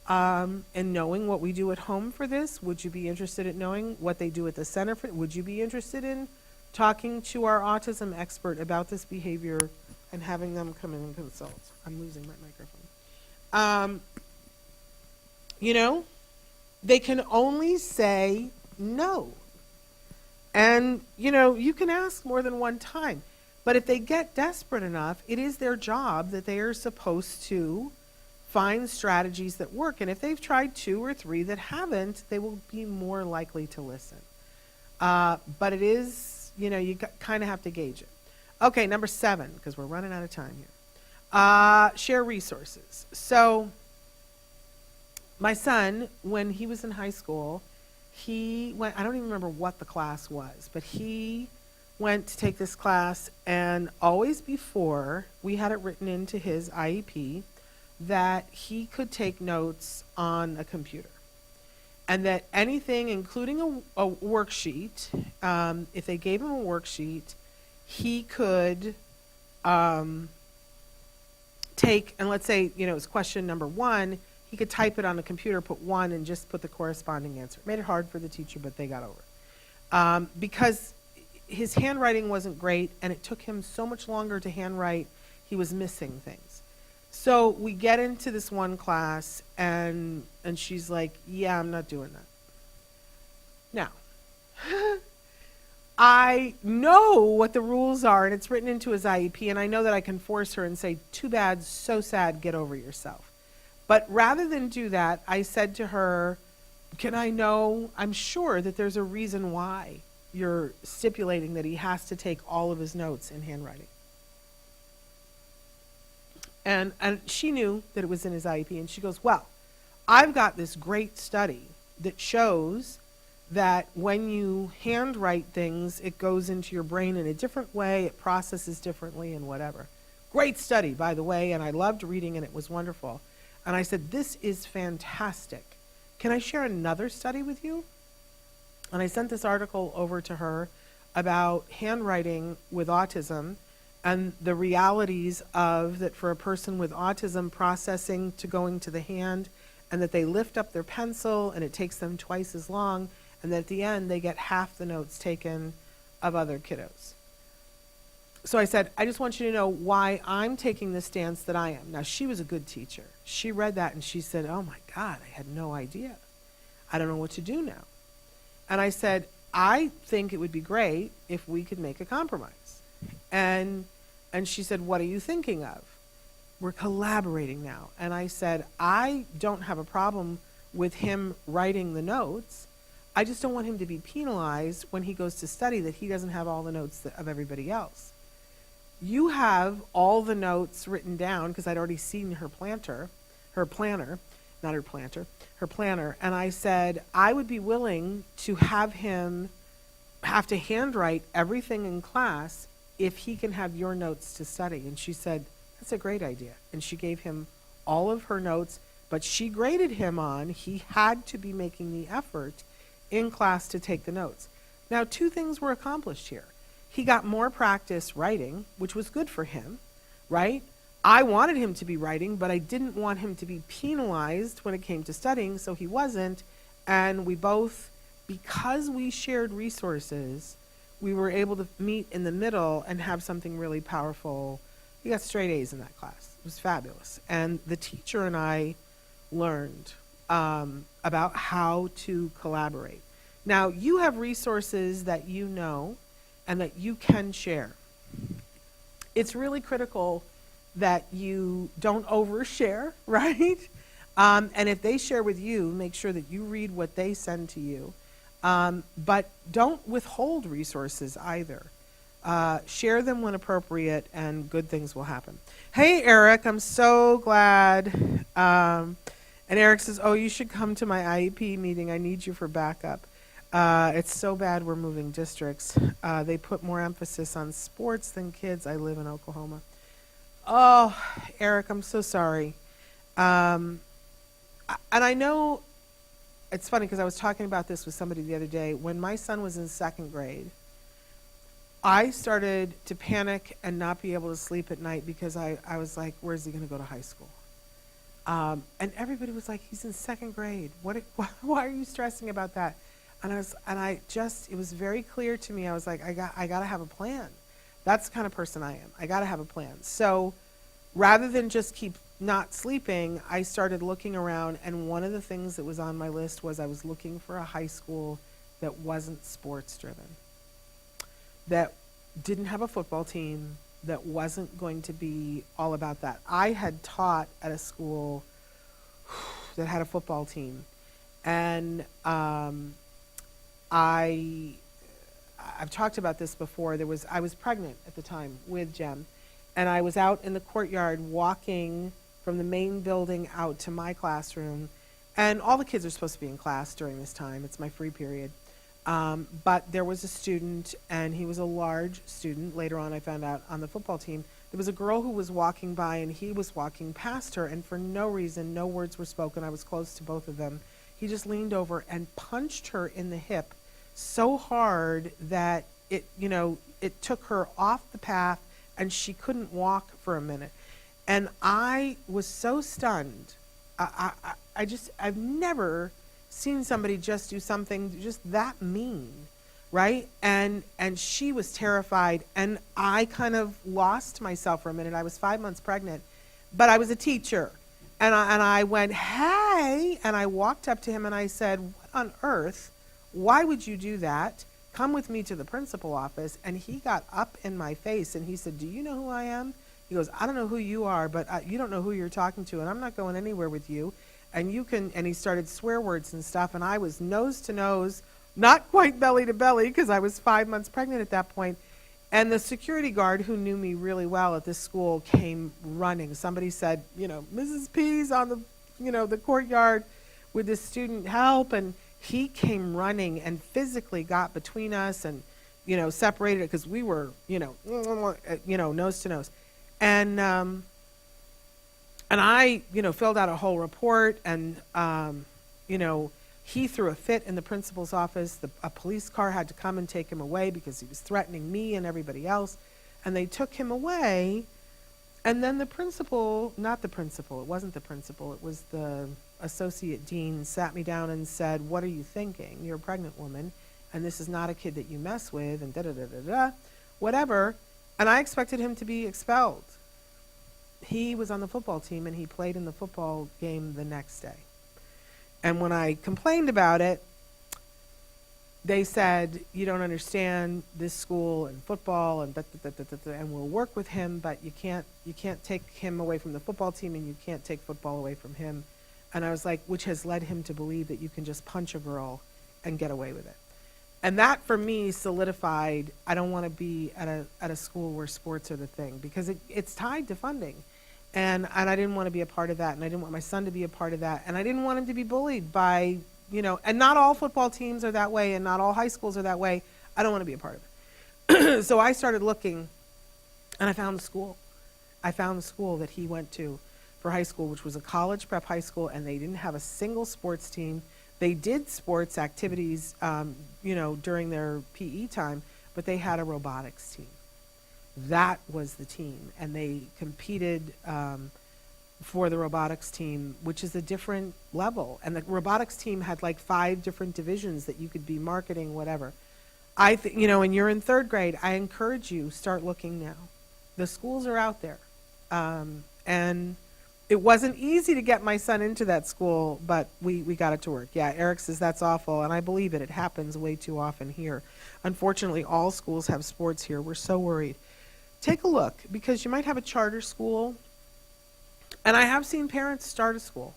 in knowing what we do at home for this? Would you be interested in knowing what they do at the center for it? Would you be interested in talking to our autism expert about this behavior and having them come in and consult? I'm losing my microphone. They can only say no. And, you can ask more than one time. But if they get desperate enough, it is their job that they are supposed to find strategies that work. And if they've tried 2 or 3 that haven't, they will be more likely to listen. But it is, you kind of have to gauge it. Okay, number 7, because we're running out of time here. Share resources. So my son, when he was in high school, he went, I don't even remember what the class was, but he went to take this class, and always before, we had it written into his IEP that he could take notes on a computer. And that anything, including a worksheet, if they gave him a worksheet, he could take, and let's say, it's question number 1, he could type it on the computer, put 1, and just put the corresponding answer. It made it hard for the teacher, but they got over it. Because his handwriting wasn't great, and it took him so much longer to handwrite, he was missing things. So we get into this one class, and she's like, yeah, I'm not doing that. Now, I know what the rules are, and it's written into his IEP, and I know that I can force her and say, too bad, so sad, get over yourself. But rather than do that, I said to her, I'm sure that there's a reason why you're stipulating that he has to take all of his notes in handwriting. And she knew that it was in his IEP, and she goes, well, I've got this great study that shows that when you handwrite things, it goes into your brain in a different way, it processes differently and whatever. Great study, by the way, and I loved reading and it was wonderful. And I said, this is fantastic. Can I share another study with you? And I sent this article over to her about handwriting with autism and the realities of that for a person with autism, processing to going to the hand, and that they lift up their pencil and it takes them twice as long, and that at the end they get half the notes taken of other kiddos. So I said, I just want you to know why I'm taking the stance that I am. Now, she was a good teacher. She read that and she said, oh my God, I had no idea. I don't know what to do now. And I said, I think it would be great if we could make a compromise. And she said, what are you thinking of? We're collaborating now. And I said, I don't have a problem with him writing the notes. I just don't want him to be penalized when he goes to study that he doesn't have all the notes of everybody else. You have all the notes written down, because I'd already seen her planner, and I said, I would be willing to have him have to handwrite everything in class if he can have your notes to study. And she said, that's a great idea. And she gave him all of her notes, but she graded him on he had to be making the effort in class to take the notes. Now, two things were accomplished here. He got more practice writing, which was good for him, right? I wanted him to be writing, but I didn't want him to be penalized when it came to studying, so he wasn't. And we both, because we shared resources, we were able to meet in the middle and have something really powerful. He got straight A's in that class. It was fabulous. And the teacher and I learned about how to collaborate. Now, you have resources that you know and that you can share. It's really critical that you don't overshare, right? And if they share with you, make sure that you read what they send to you. But don't withhold resources either. Share them when appropriate, and good things will happen. Hey, Eric, I'm so glad. And Eric says, oh, you should come to my IEP meeting. I need you for backup. It's so bad we're moving districts. They put more emphasis on sports than kids. I live in Oklahoma. Oh, Eric, I'm so sorry. And I know it's funny because I was talking about this with somebody the other day. When my son was in second grade, I started to panic and not be able to sleep at night because I was like, where's he going to go to high school? And everybody was like, he's in second grade. Why are you stressing about that? And it was very clear to me. I was like, I got to have a plan. That's the kind of person I am. I got to have a plan. So rather than just keep not sleeping, I started looking around, and one of the things that was on my list was I was looking for a high school that wasn't sports driven, that didn't have a football team, that wasn't going to be all about that. I had taught at a school that had a football team, and I've talked about this before. I was pregnant at the time with Jem, and I was out in the courtyard walking from the main building out to my classroom, and all the kids are supposed to be in class during this time. It's my free period. But there was a student, and he was a large student. Later on, I found out on the football team, there was a girl who was walking by, and he was walking past her, and for no reason, no words were spoken. I was close to both of them. He just leaned over and punched her in the hip so hard that it took her off the path, and she couldn't walk for a minute. And I was so stunned. I've never seen somebody just do something just that mean, right? And she was terrified, and I kind of lost myself for a minute. I was 5 months pregnant, but I was a teacher, and I went, hey, and I walked up to him and I said, what on earth? Why would you do that? Come with me to the principal office. And he got up in my face and he said, do you know who I am? He goes, I don't know who you are, but you don't know who you're talking to, and I'm not going anywhere with you. And he started swear words and stuff, and I was nose to nose, not quite belly to belly, because I was 5 months pregnant at that point. And the security guard, who knew me really well at this school, came running. Somebody said, Mrs. P's on the courtyard with this student, help. And he came running and physically got between us and, separated it, because we were, nose to nose. And I, filled out a whole report, and, he threw a fit in the principal's office. A police car had to come and take him away because he was threatening me and everybody else. And they took him away. And then it wasn't the principal, it was the associate dean, sat me down and said, what are you thinking? You're a pregnant woman, and this is not a kid that you mess with, and da-da-da-da-da, whatever. And I expected him to be expelled. He was on the football team, and he played in the football game the next day. And when I complained about it, they said, you don't understand this school and football, and and we'll work with him, but you can't take him away from the football team, and you can't take football away from him. And I was like, which has led him to believe that you can just punch a girl and get away with it. And that, for me, solidified, I don't want to be at a school where sports are the thing, because it's tied to funding. And I didn't want to be a part of that, and I didn't want my son to be a part of that, and I didn't want him to be bullied by, and not all football teams are that way, and not all high schools are that way. I don't want to be a part of it. So I started looking, and I found the school. I found the school that he went to for high school, which was a college prep high school, and they didn't have a single sports team. They did sports activities, during their PE time, but they had a robotics team. That was the team, and they competed for the robotics team, which is a different level. And the robotics team had like 5 different divisions that you could be marketing, whatever. And you're in 3rd grade, I encourage you, start looking now. The schools are out there. And it wasn't easy to get my son into that school, but we got it to work. Yeah, Eric says that's awful, and I believe it. It happens way too often here. Unfortunately, all schools have sports here. We're so worried. Take a look, because you might have a charter school, and I have seen parents start a school.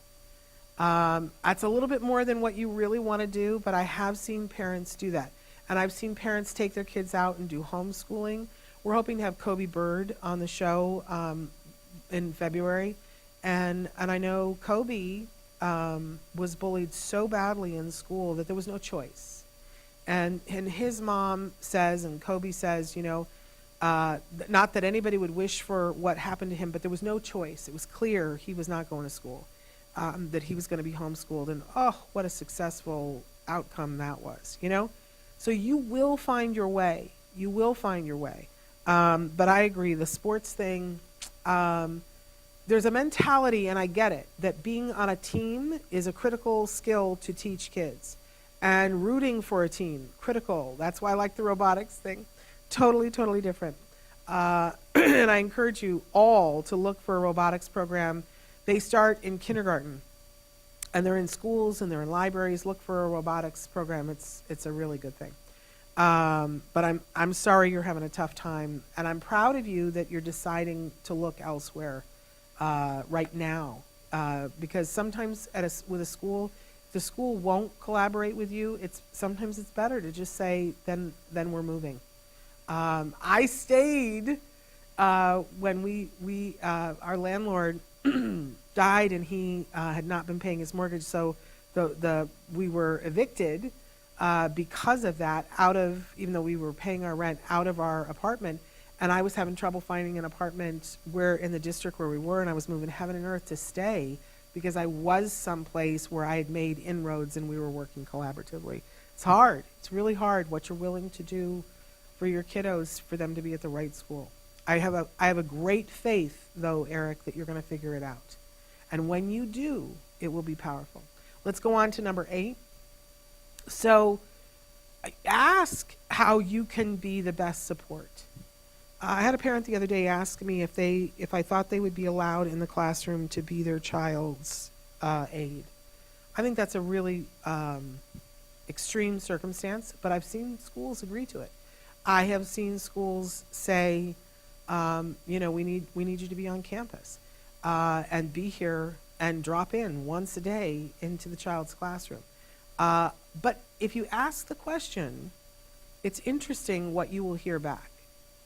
That's a little bit more than what you really want to do, but I have seen parents do that. And I've seen parents take their kids out and do homeschooling. We're hoping to have Kobe Bird on the show in February. And I know Kobe was bullied so badly in school that there was no choice. And his mom says, and Kobe says, not that anybody would wish for what happened to him, but there was no choice. It was clear he was not going to school, that he was going to be homeschooled. And what a successful outcome that was, So you will find your way. You will find your way. But I agree, the sports thing, there's a mentality, and I get it, that being on a team is a critical skill to teach kids. And rooting for a team, critical. That's why I like the robotics thing. Totally, totally different. And I encourage you all to look for a robotics program. They start in kindergarten, and they're in schools and they're in libraries. Look for a robotics program. It's a really good thing. But I'm sorry you're having a tough time, and I'm proud of you that you're deciding to look elsewhere right now, because sometimes with a school, if the school won't collaborate with you, sometimes it's better to just say, then we're moving. I stayed when our landlord died, and he had not been paying his mortgage, so we were evicted because of that, even though we were paying our rent, out of our apartment. And I was having trouble finding an apartment in the district where we were, and I was moving heaven and earth to stay because I was someplace where I had made inroads and we were working collaboratively. It's hard. It's really hard what you're willing to do for your kiddos for them to be at the right school. I have a great faith, though, Eric, that you're going to figure it out. And when you do, it will be powerful. Let's go on to number 8. So ask how you can be the best support. I had a parent the other day ask me if I thought they would be allowed in the classroom to be their child's aide. I think that's a really extreme circumstance, but I've seen schools agree to it. I have seen schools say, we need you to be on campus and be here and drop in once a day into the child's classroom. But if you ask the question, it's interesting what you will hear back.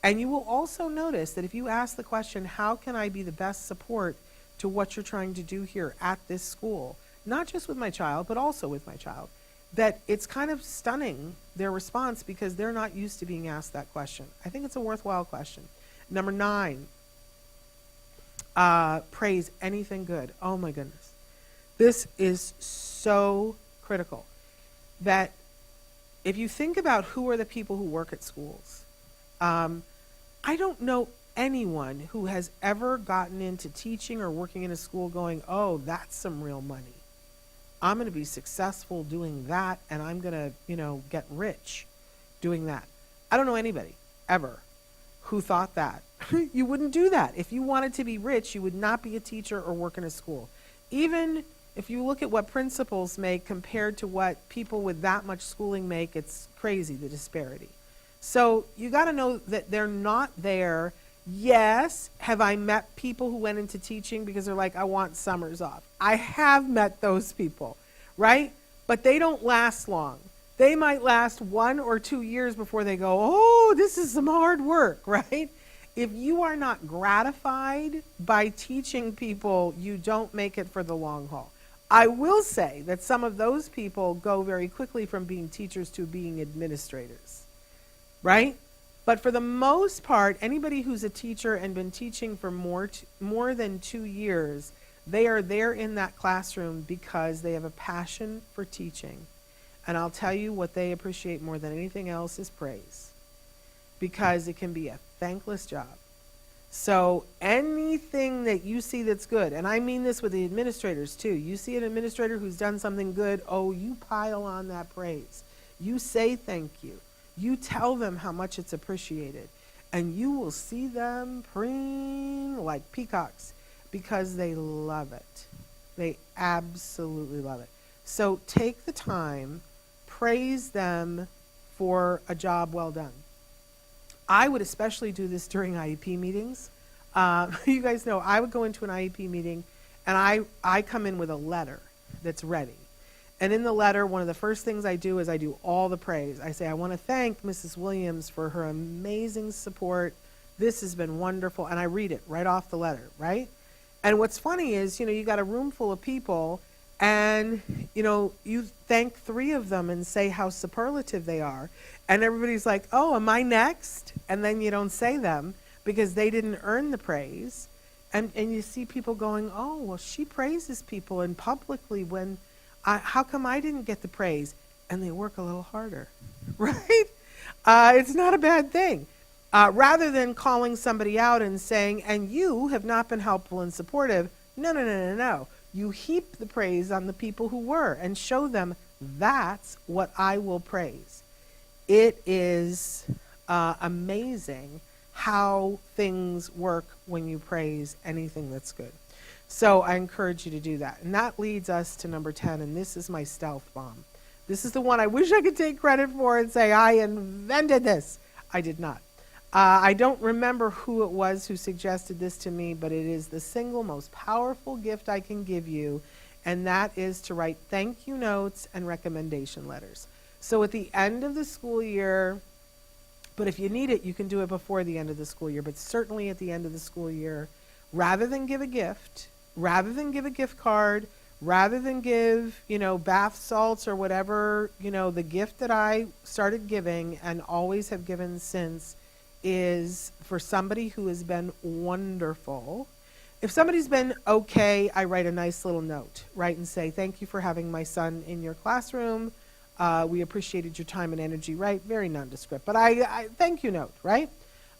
And you will also notice that if you ask the question, how can I be the best support to what you're trying to do here at this school, not just with my child, but also with my child, that it's kind of stunning, their response, because they're not used to being asked that question. I think it's a worthwhile question. Number 9, praise anything good. Oh my goodness. This is so critical, that if you think about who are the people who work at schools, I don't know anyone who has ever gotten into teaching or working in a school going, oh, that's some real money. I'm going to be successful doing that, and I'm going to, get rich doing that. I don't know anybody ever who thought that. You wouldn't do that. If you wanted to be rich, you would not be a teacher or work in a school. Even if you look at what principals make compared to what people with that much schooling make, it's crazy, the disparity. So you got to know that they're not there. Yes, have I met people who went into teaching because they're like, I want summers off? I have met those people, right? But they don't last long. They might last 1 or 2 years before they go, oh, this is some hard work, right? If you are not gratified by teaching people, you don't make it for the long haul. I will say that some of those people go very quickly from being teachers to being administrators. right? But for the most part, anybody who's a teacher and been teaching for more than 2 years, they are there in that classroom because they have a passion for teaching. And I'll tell you what they appreciate more than anything else is praise, because it can be a thankless job. So anything that you see that's good, and I mean this with the administrators too. You see an administrator who's done something good, oh, you pile on that praise. You say thank you. You tell them how much it's appreciated. And you will see them preen like peacocks because they love it. They absolutely love it. So take the time, praise them for a job well done. I would especially do this during IEP meetings. You guys know I would go into an IEP meeting and I come in with a letter that's ready. And in the letter, one of the first things I do is I do all the praise. I say, I want to thank Mrs. Williams for her amazing support. This has been wonderful. And I read it right off the letter, right? And what's funny is, you got a room full of people and, you thank 3 of them and say how superlative they are. And everybody's like, oh, am I next? And then you don't say them because they didn't earn the praise. And you see people going, oh, well, she praises people and publicly when, how come I didn't get the praise? And they work a little harder, right? It's not a bad thing. Rather than calling somebody out and saying, and you have not been helpful and supportive, no. You heap the praise on the people who were and show them that's what I will praise. It is amazing how things work when you praise anything that's good. So I encourage you to do that. And that leads us to number 10, and this is my stealth bomb. This is the one I wish I could take credit for and say, I invented this. I did not. I don't remember who it was who suggested this to me, but it is the single most powerful gift I can give you, and that is to write thank you notes and recommendation letters. So at the end of the school year, but if you need it, you can do it before the end of the school year, but certainly at the end of the school year, rather than give a gift, rather than give a gift card, rather than give, bath salts or whatever, the gift that I started giving and always have given since is for somebody who has been wonderful. If somebody's been okay, I write a nice little note, right, and say, thank you for having my son in your classroom. We appreciated your time and energy, right? Very nondescript, but I thank you note, right?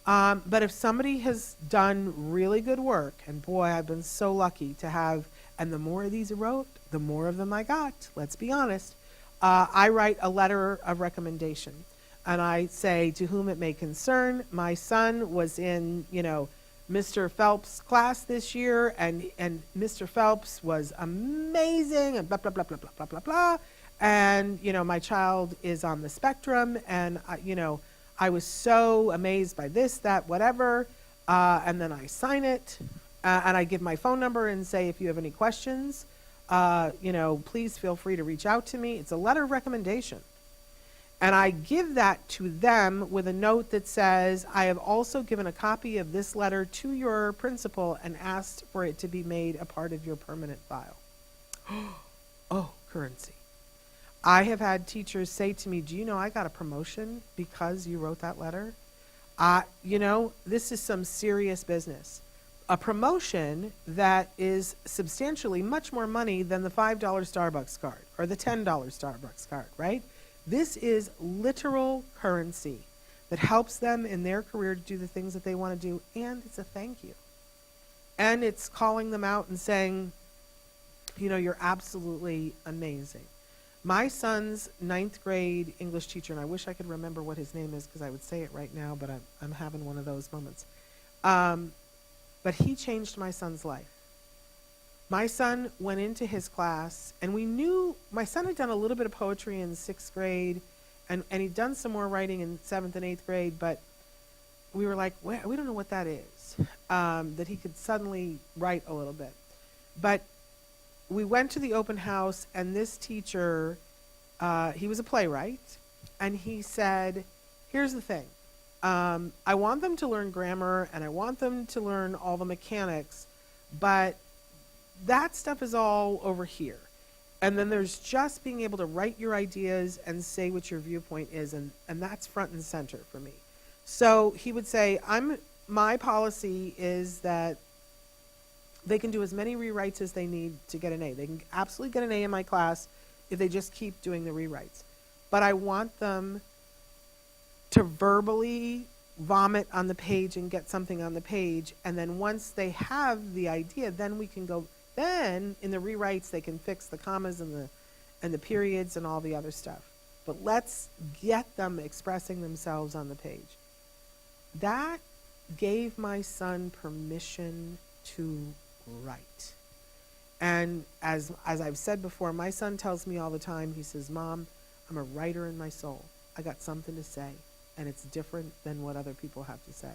But if somebody has done really good work, and boy, I've been so lucky to have, and the more of these I wrote, the more of them I got, let's be honest, I write a letter of recommendation. And I say, to whom it may concern, my son was in, Mr. Phelps' class this year, and Mr. Phelps was amazing, and blah, blah, blah, blah, blah, blah, blah, blah. And, my child is on the spectrum, and, I was so amazed by this, that, whatever. And then I sign it, and I give my phone number and say, if you have any questions, please feel free to reach out to me. It's a letter of recommendation. And I give that to them with a note that says, I have also given a copy of this letter to your principal and asked for it to be made a part of your permanent file. Oh, currency. I have had teachers say to me, do you know I got a promotion because you wrote that letter? This is some serious business. A promotion that is substantially much more money than the $5 Starbucks card or the $10 Starbucks card, right? This is literal currency that helps them in their career to do the things that they want to do, and it's a thank you. And it's calling them out and saying, you're absolutely amazing. My son's 9th grade English teacher, and I wish I could remember what his name is because I would say it right now, but I'm having one of those moments. But he changed my son's life. My son went into his class, and we knew my son had done a little bit of poetry in 6th grade, and he'd done some more writing in 7th and 8th grade, but we were like, we don't know what that is, that he could suddenly write a little bit. But we went to the open house, and this teacher, he was a playwright, and he said, here's the thing. I want them to learn grammar, and I want them to learn all the mechanics, but that stuff is all over here. And then there's just being able to write your ideas and say what your viewpoint is, and that's front and center for me. So he would say, my policy is that they can do as many rewrites as they need to get an A. They can absolutely get an A in my class if they just keep doing the rewrites. But I want them to verbally vomit on the page and get something on the page, and then once they have the idea, then we can go, then in the rewrites they can fix the commas and the periods and all the other stuff. But let's get them expressing themselves on the page. That gave my son permission to write. And as I've said before, my son tells me all the time, he says, Mom, I'm a writer in my soul. I got something to say, and it's different than what other people have to say.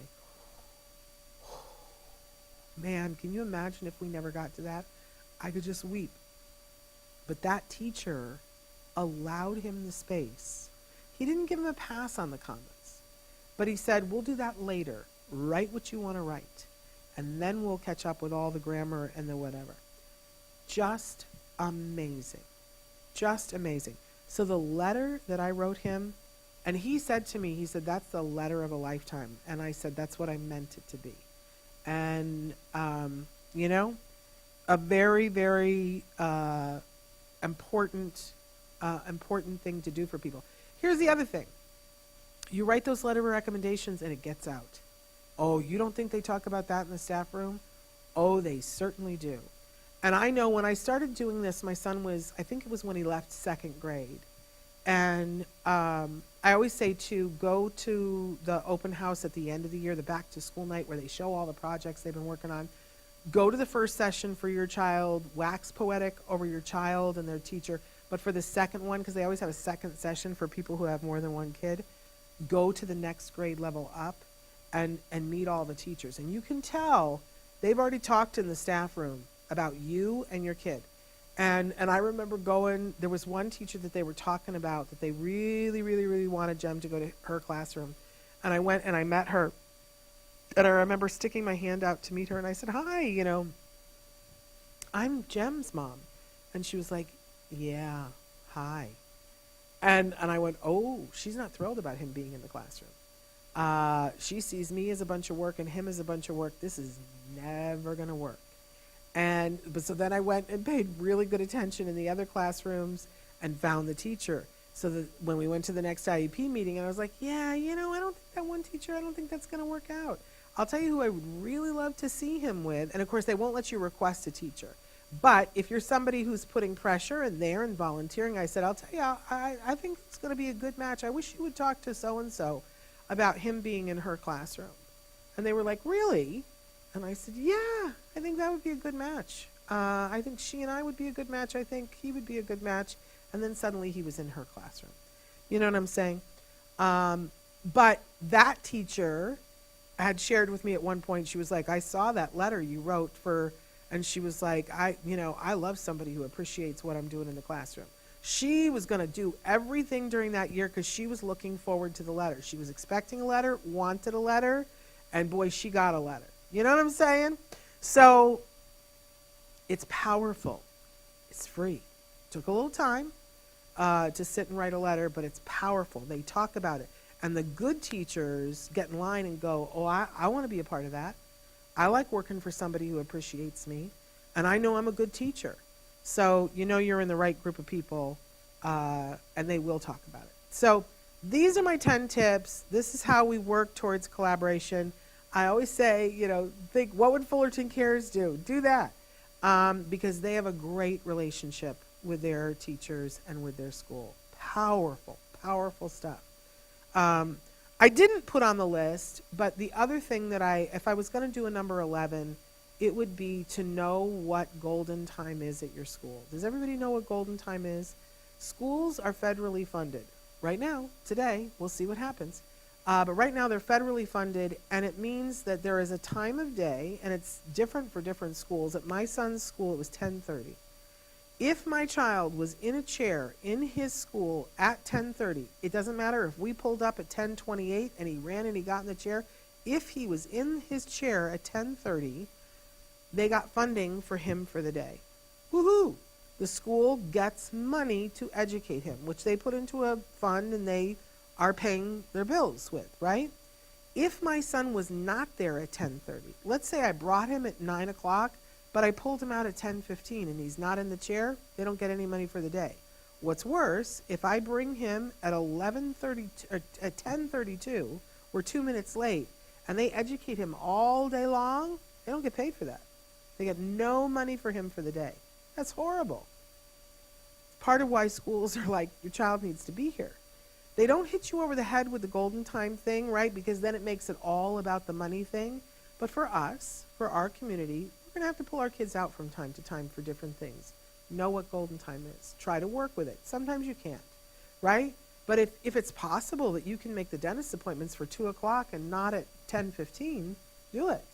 Man, can you imagine if we never got to that? I could just weep. But that teacher allowed him the space. He didn't give him a pass on the comments, but he said, we'll do that later. Write what you want to write, and then we'll catch up with all the grammar and the whatever. Just amazing. Just amazing. So the letter that I wrote him, and he said to me, he said, that's the letter of a lifetime. And I said, that's what I meant it to be. And, you know, a very, very important thing to do for people. Here's the other thing. You write those letter of recommendations and it gets out. Oh, you don't think they talk about that in the staff room? Oh, they certainly do. And I know when I started doing this, my son was, I think it was when he left second grade. And I always say to go to the open house at the end of the year, the back to school night where they show all the projects they've been working on. Go to the first session for your child, wax poetic over your child and their teacher. But for the second one, because they always have a second session for people who have more than one kid, go to the next grade level up and meet all the teachers. And you can tell they've already talked in the staff room about you and your kid. And I remember going, there was one teacher that they were talking about that they really, really, really wanted Jem to go to her classroom. And I went and I met her. And I remember sticking my hand out to meet her, and I said, hi, you know, I'm Jem's mom. And she was like, yeah, hi. And I went, oh, she's not thrilled about him being in the classroom. She sees me as a bunch of work and him as a bunch of work. This is never going to work. But so then I went and paid really good attention in the other classrooms and found the teacher. So that when we went to the next IEP meeting, and I was like, yeah, you know, I don't think that one teacher, I don't think that's going to work out. I'll tell you who I would really love to see him with. And of course, they won't let you request a teacher. But if you're somebody who's putting pressure and there and volunteering, I said, I'll tell you, I think it's going to be a good match. I wish you would talk to so-and-so about him being in her classroom. And they were like, really? And I said, yeah, I think that would be a good match. I think she and I would be a good match. I think he would be a good match. And then suddenly he was in her classroom. You know what I'm saying? But that teacher had shared with me at one point, she was like, I saw that letter you wrote for, and she was like, I love somebody who appreciates what I'm doing in the classroom. She was going to do everything during that year because she was looking forward to the letter. She was expecting a letter, wanted a letter, and boy, she got a letter. You know what I'm saying? So it's powerful. It's free. Took a little time to sit and write a letter, but it's powerful. They talk about it. And the good teachers get in line and go, oh, I want to be a part of that. I like working for somebody who appreciates me, and I know I'm a good teacher. So you know you're in the right group of people, and they will talk about it. So these are my 10 tips. This is how we work towards collaboration. I always say, you know, think, what would Fullerton Cares do? Do that, because they have a great relationship with their teachers and with their school. Powerful, powerful stuff. I didn't put on the list, but the other thing that if I was going to do a number 11, it would be to know what golden time is at your school. Does everybody know what golden time is? Schools are federally funded. Right now, today, we'll see what happens. But right now they're federally funded, and it means that there is a time of day, and it's different for different schools. At my son's school, it was 10:30. If my child was in a chair in his school at 10:30, it doesn't matter if we pulled up at 10:28 and he ran and he got in the chair. If he was in his chair at 10:30, they got funding for him for the day. Woohoo! The school gets money to educate him, which they put into a fund and they are paying their bills with, right? If my son was not there at 10:30, let's say I brought him at 9 o'clock, but I pulled him out at 10:15 and he's not in the chair, they don't get any money for the day. What's worse, if I bring him at 11:30 or at 10:32, we're 2 minutes late, and they educate him all day long, they don't get paid for that. They get no money for him for the day. That's horrible. It's part of why schools are like, your child needs to be here. They don't hit you over the head with the golden time thing, right? Because then it makes it all about the money thing. But for us, for our community, we're going to have to pull our kids out from time to time for different things. Know what golden time is. Try to work with it. Sometimes you can't, right? But if it's possible that you can make the dentist appointments for 2 o'clock and not at 10:15, do it.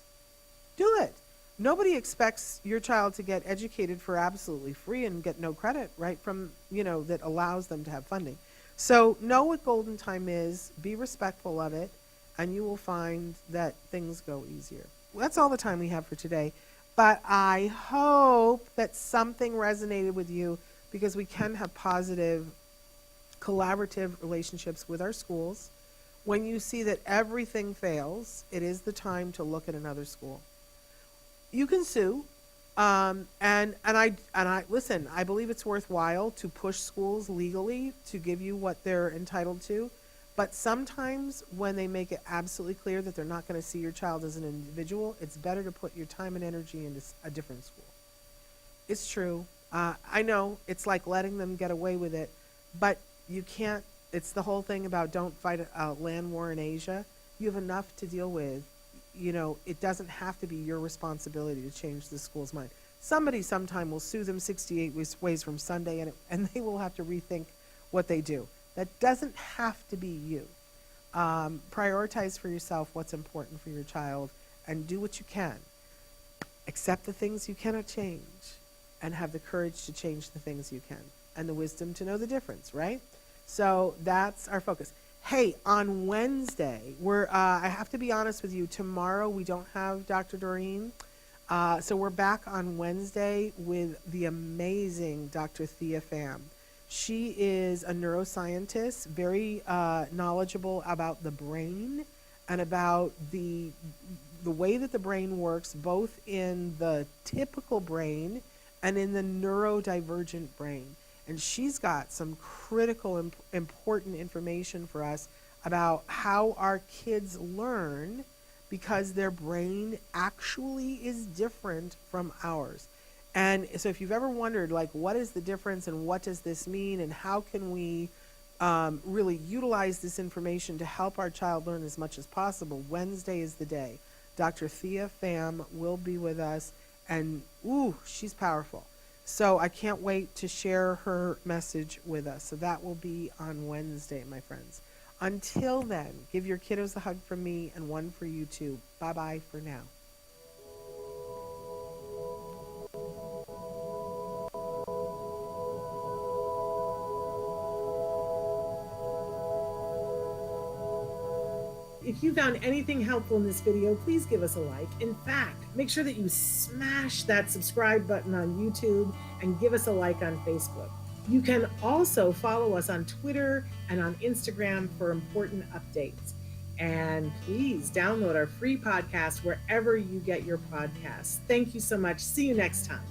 Do it. Nobody expects your child to get educated for absolutely free and get no credit, right, from, that allows them to have funding. So know what golden time is, be respectful of it, and you will find that things go easier. Well, that's all the time we have for today. But I hope that something resonated with you, because we can have positive, collaborative relationships with our schools. When you see that everything fails, it is the time to look at another school. You can sue, and I listen. I believe it's worthwhile to push schools legally to give you what they're entitled to. But sometimes when they make it absolutely clear that they're not going to see your child as an individual, it's better to put your time and energy into a different school. It's true. I know it's like letting them get away with it, but you can't. It's the whole thing about don't fight a land war in Asia. You have enough to deal with. It doesn't have to be your responsibility to change the school's mind. Somebody sometime will sue them 68 ways from Sunday, and they will have to rethink what they do. That doesn't have to be you. Prioritize for yourself what's important for your child and do what you can. Accept the things you cannot change and have the courage to change the things you can and the wisdom to know the difference, right? So that's our focus. Hey, on Wednesday, I have to be honest with you, tomorrow we don't have Dr. Doreen. So we're back on Wednesday with the amazing Dr. Thea Pham. She is a neuroscientist, very knowledgeable about the brain and about the way that the brain works, both in the typical brain and in the neurodivergent brain. And she's got some critical, important information for us about how our kids learn, because their brain actually is different from ours. And so if you've ever wondered, like, what is the difference and what does this mean and how can we really utilize this information to help our child learn as much as possible, Wednesday is the day. Dr. Thea Pham will be with us, and she's powerful. So I can't wait to share her message with us. So that will be on Wednesday, my friends. Until then, give your kiddos a hug from me and one for you too. Bye-bye for now. If you found anything helpful in this video, please give us a like. In fact, make sure that you smash that subscribe button on YouTube and give us a like on Facebook. You can also follow us on Twitter and on Instagram for important updates. And please download our free podcast wherever you get your podcasts. Thank you so much. See you next time.